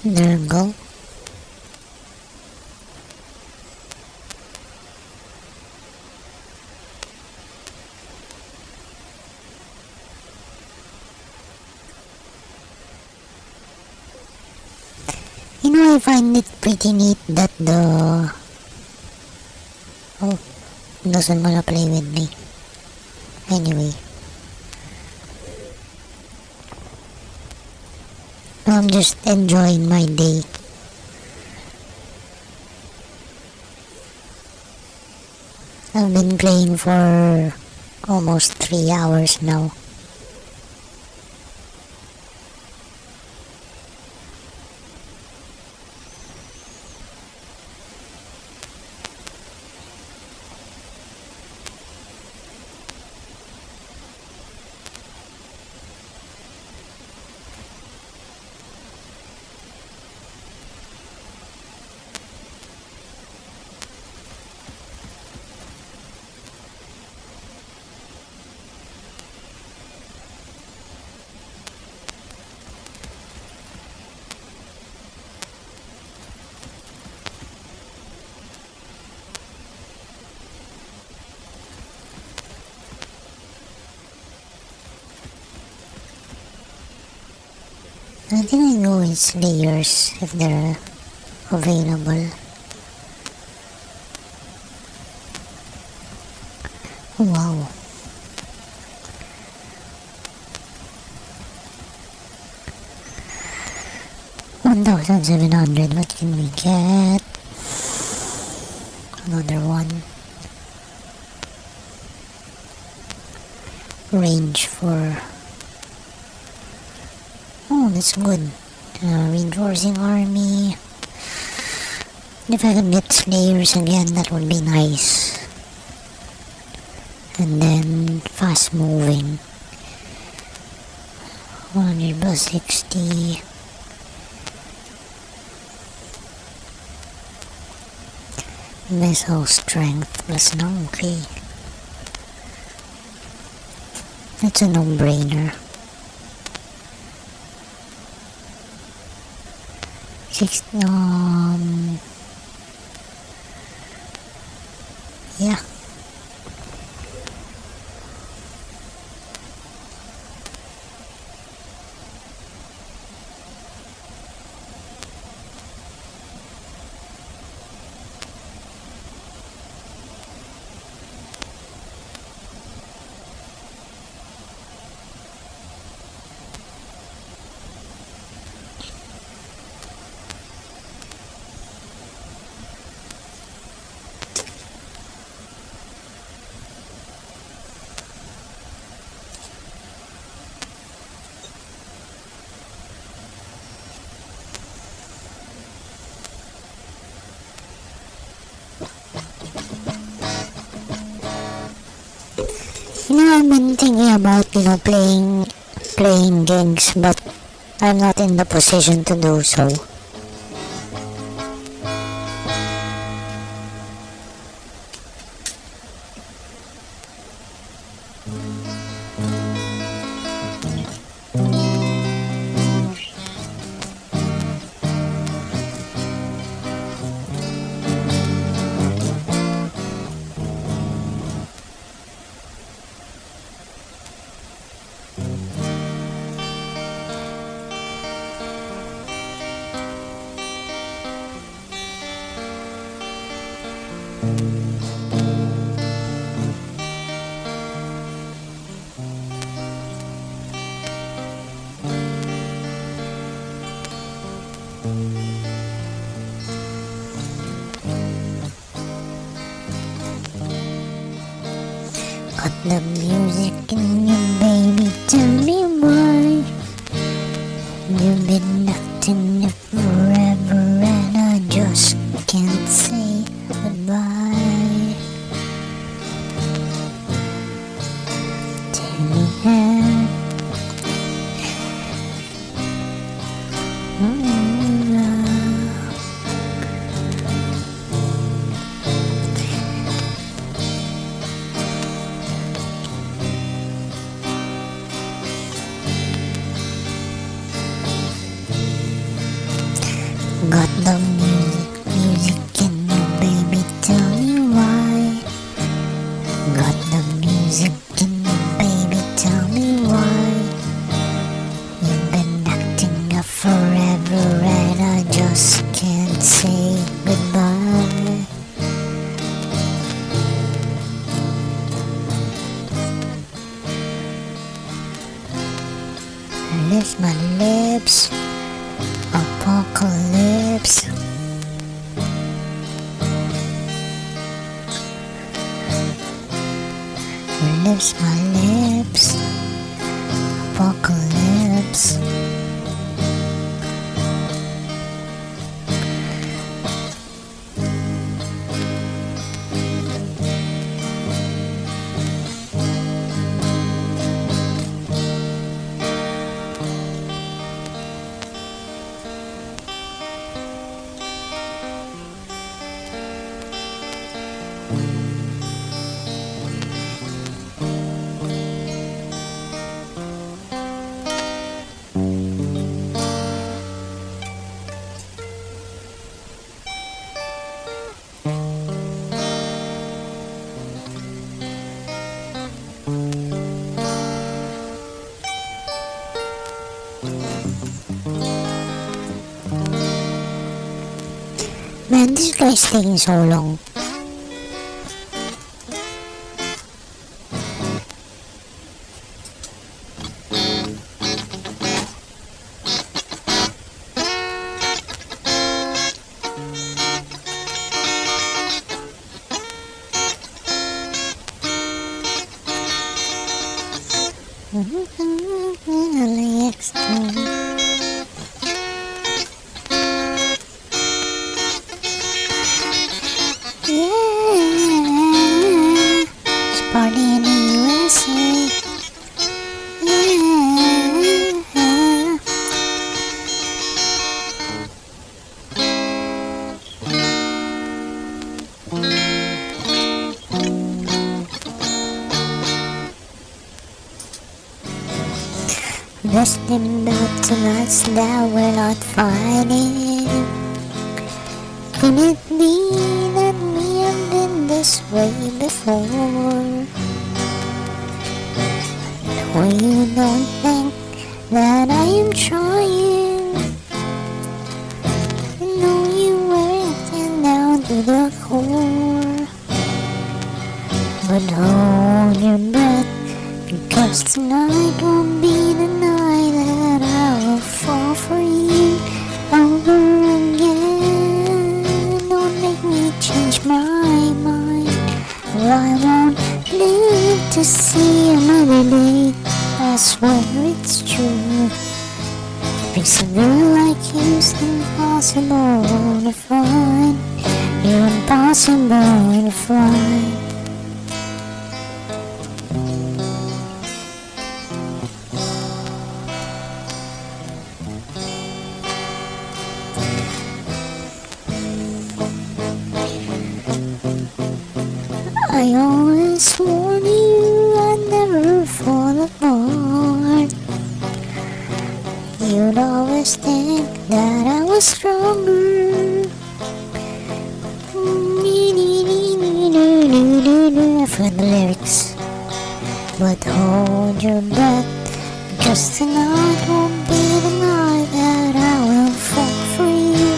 There you go. You know, I find it pretty neat that the... Oh, doesn't wanna play with me. Anyway. I'm just enjoying my day. I've been playing for almost 3 hours now. I think I go with Slayers if they're available. Wow. $1,700. What can we get? Another one. Range for... Oh, that's good. Reinforcing army. If I could get Slayers again, that would be nice. And then fast moving. 100 plus 60. Missile strength plus no, okay. That's a no-brainer. 60, yeah. You know, I've been thinking about, playing gigs, but I'm not in the position to do so. Got the music in you, baby, tell me why. You've been acting it forever and I just can't say goodbye. Tell me how. Got the music in you, baby, tell me why. Got the music in you, baby, tell me why. You've been acting up forever and I just can't say goodbye. Lift my lips, apocalypse. Lips, my lips, apocalypse. Man, this guy's taking so long. Yeah, it's a party in the USA. Yeah. Resting up tonight's that we're not fighting. Could it be that we have been this way before? No, you don't think that I am trying. I know you weren't and down to the core. But hold your breath, because tonight won't be the night that I will fall for you over again. Don't make me change my mind, or I won't live to see another day. I swear it's true. Because a girl like you's impossible to find. You're impossible to find. I always warn you I'd never fall apart. You'd always think that I was stronger. For the lyrics. But hold your breath, because tonight won't be the night that I will fall for you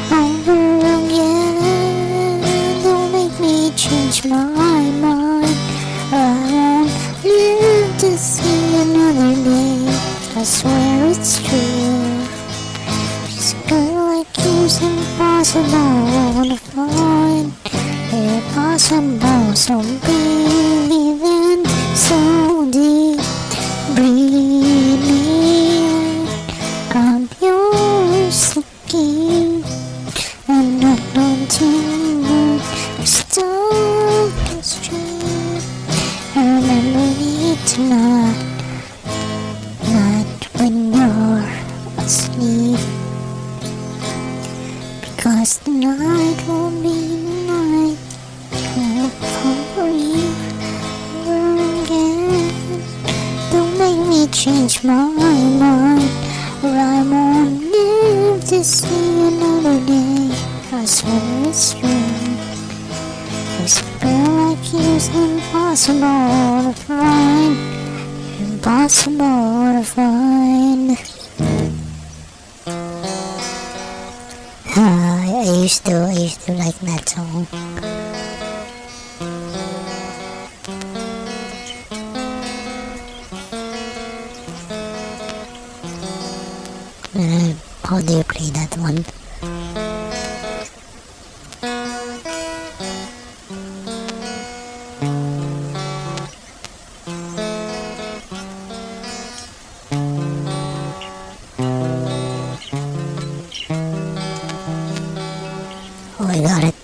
over again. Don't make me change my mind, or I won't live to see another day. I swear it's true. This girl like you's impossible to find. Impossible, so baby, then so deep, breathe me in. I'm yours again, and I don't you stop the stream. I remember me tonight, not when you're asleep. Because tonight won't be the night I'll fall for you over again. Don't make me change my mind, or I won't live to see another day. I swear it's true. Whisper like it's impossible to find. Impossible to find. I used to like that song. How do you play that one? Oh, I got it.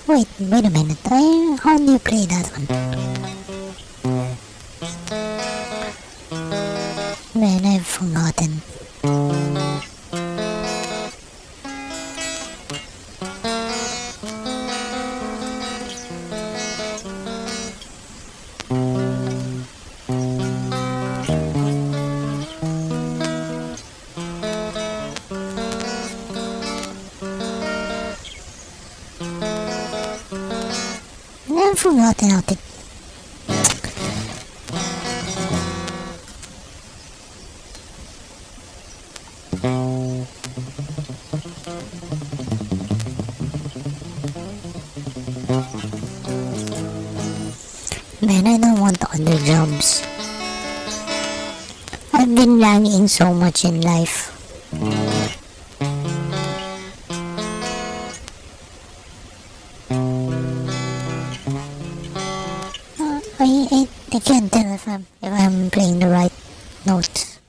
Wait a minute. How do you play that one? Man, I've forgotten. I've forgotten how to. Man, I don't want other jobs. I've been lagging so much in life. I can't tell if I'm playing the right notes.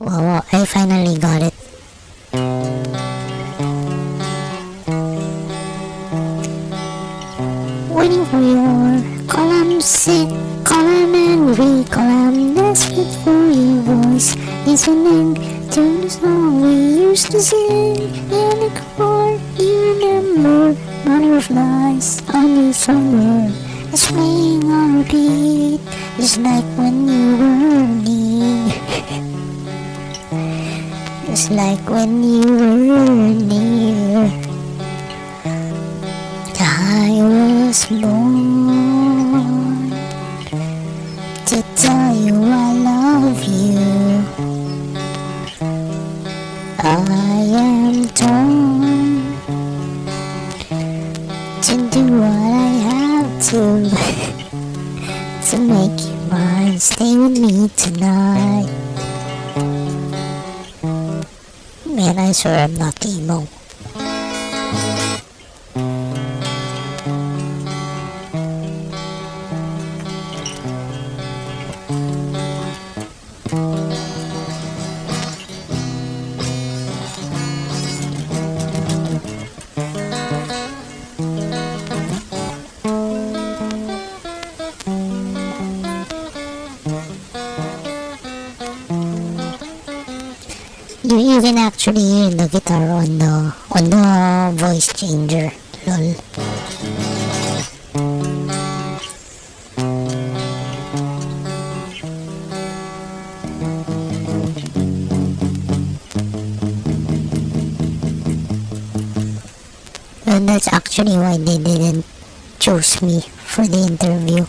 Wow, I finally got it. Waiting for your call, I'm sick, call, I'm angry, call, I'm desperate for your voice. Listening to the song we used to sing in the car. You remember butterflies on the summer. It's playing on repeat, just like when you were near. Just like when you were near. I was born to tell you I love you. I am torn to do what I have to make you mine. Stay with me tonight. Man, I swear I'm not emo. You can actually hear the guitar on the voice changer. Lol. And that's actually why they didn't choose me for the interview.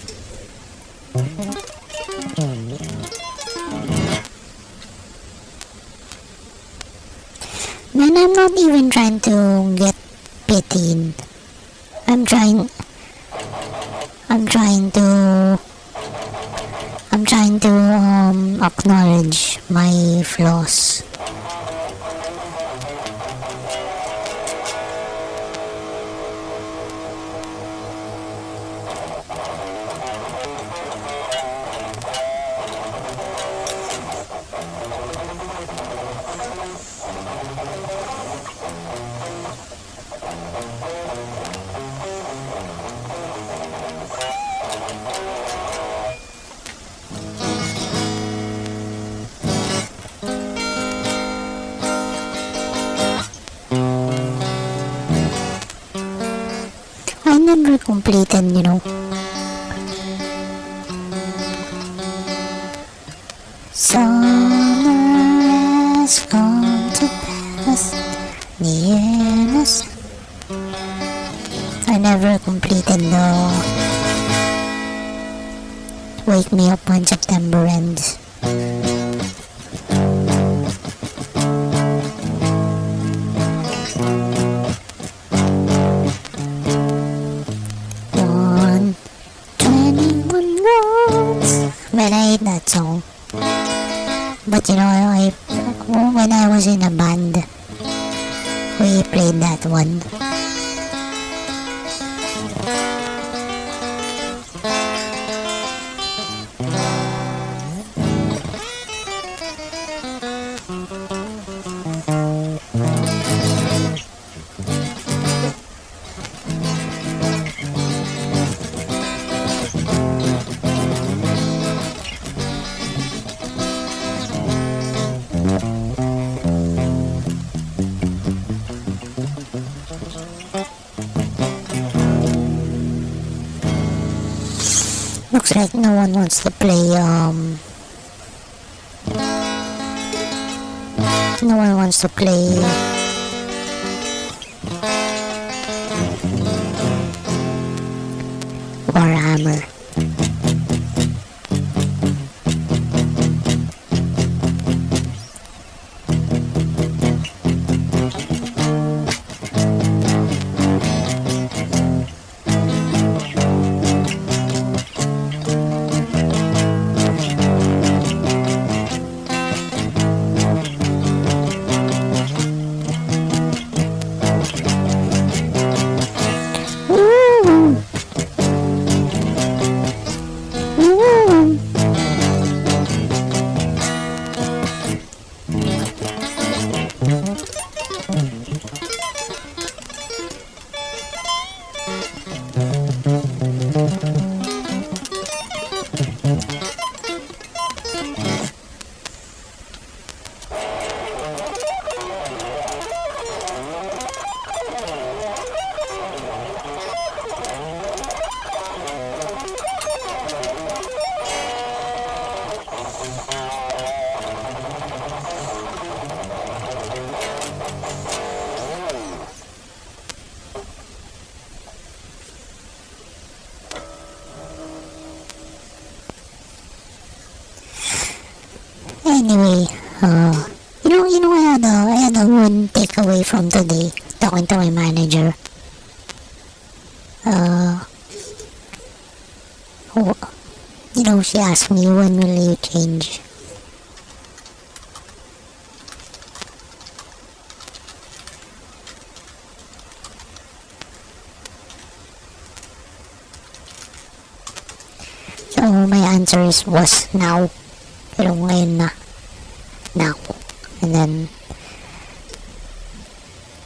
Man, I'm not even trying to get pitied. I'm trying to acknowledge my flaws. never completed, you know. Summer has come to pass, nearness. I never completed the Wake Me Up When September Ends. One 21 rounds. Man, I hate that song. But you know, when I was in a band, we played that one. Looks like no one wants to play, no one wants to play Warhammer. Anyway, I had a good takeaway from today talking to my manager. She asked me, when will you change? So my answer was now. Ngayon na. Now. And then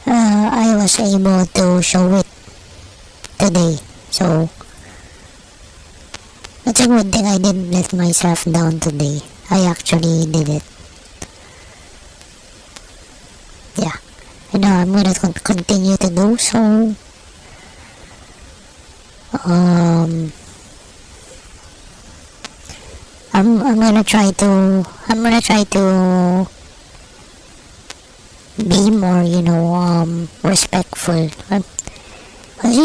I was able to show it today. So that's a good thing I didn't let myself down today. I actually did it. Yeah. And I'm gonna continue to do so. I'm gonna try to be more, respectful. Cause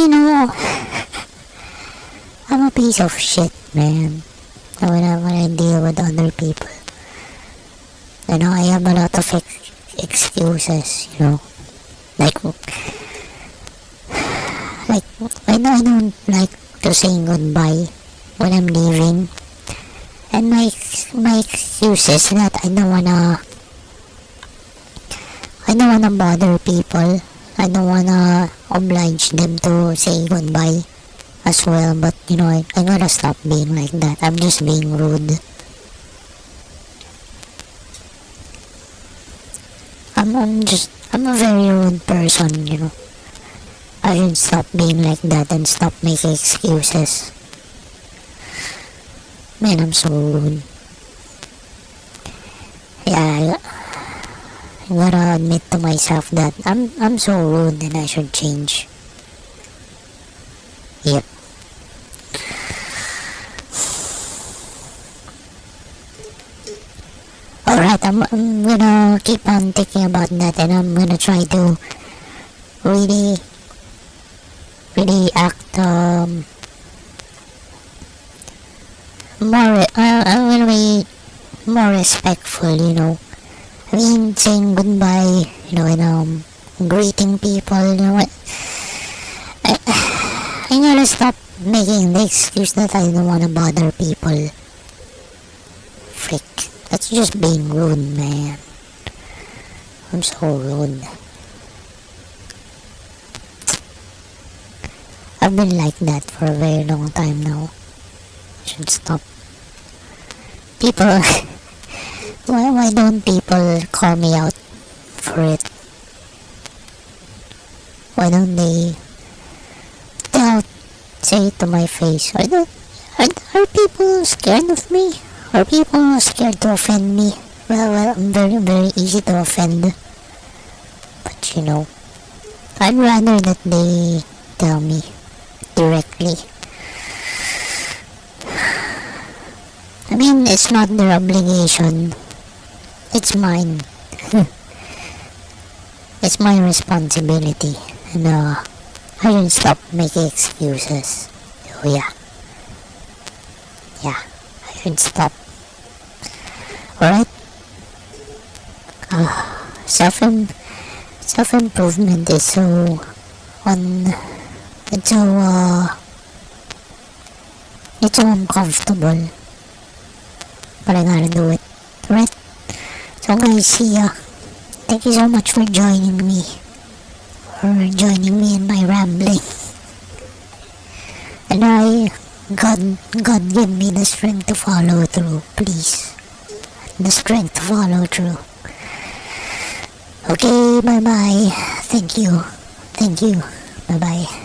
I'm a piece of shit, man. When I deal with other people, I have a lot of excuses, like I don't like to say goodbye when I'm leaving. And my excuse is that I don't wanna bother people. I don't wanna oblige them to say goodbye as well. But I gotta stop being like that. I'm just being rude. I'm a very rude person. I should stop being like that and stop making excuses. Man, I'm so rude. Yeah, I gotta admit to myself that I'm so rude and I should change. Yep. Alright, I'm gonna keep on thinking about that, and I'm gonna try to really act more. I'm gonna be more respectful, you know. I mean, saying goodbye, you know, and greeting people, you know what? I gotta stop making the excuse that I don't wanna bother people. Frick, that's just being rude, man. I'm so rude. I've been like that for a very long time now. I should stop. People, why don't people call me out for it? Why don't they say it to my face? Are people scared of me? Are people scared to offend me? Well, I'm very, very easy to offend. But you know, I'd rather that they tell me directly. I mean, it's not their obligation. It's mine. It's my responsibility. And I should stop making excuses. Oh yeah. Yeah, I should stop. Alright? Self-improvement is so it's so uncomfortable. But I gotta do it. Alright? So guys, see ya. Thank you so much for joining me. In my rambling. And God give me the strength to follow through, please. The strength to follow through. Okay, bye bye. Thank you. Bye bye.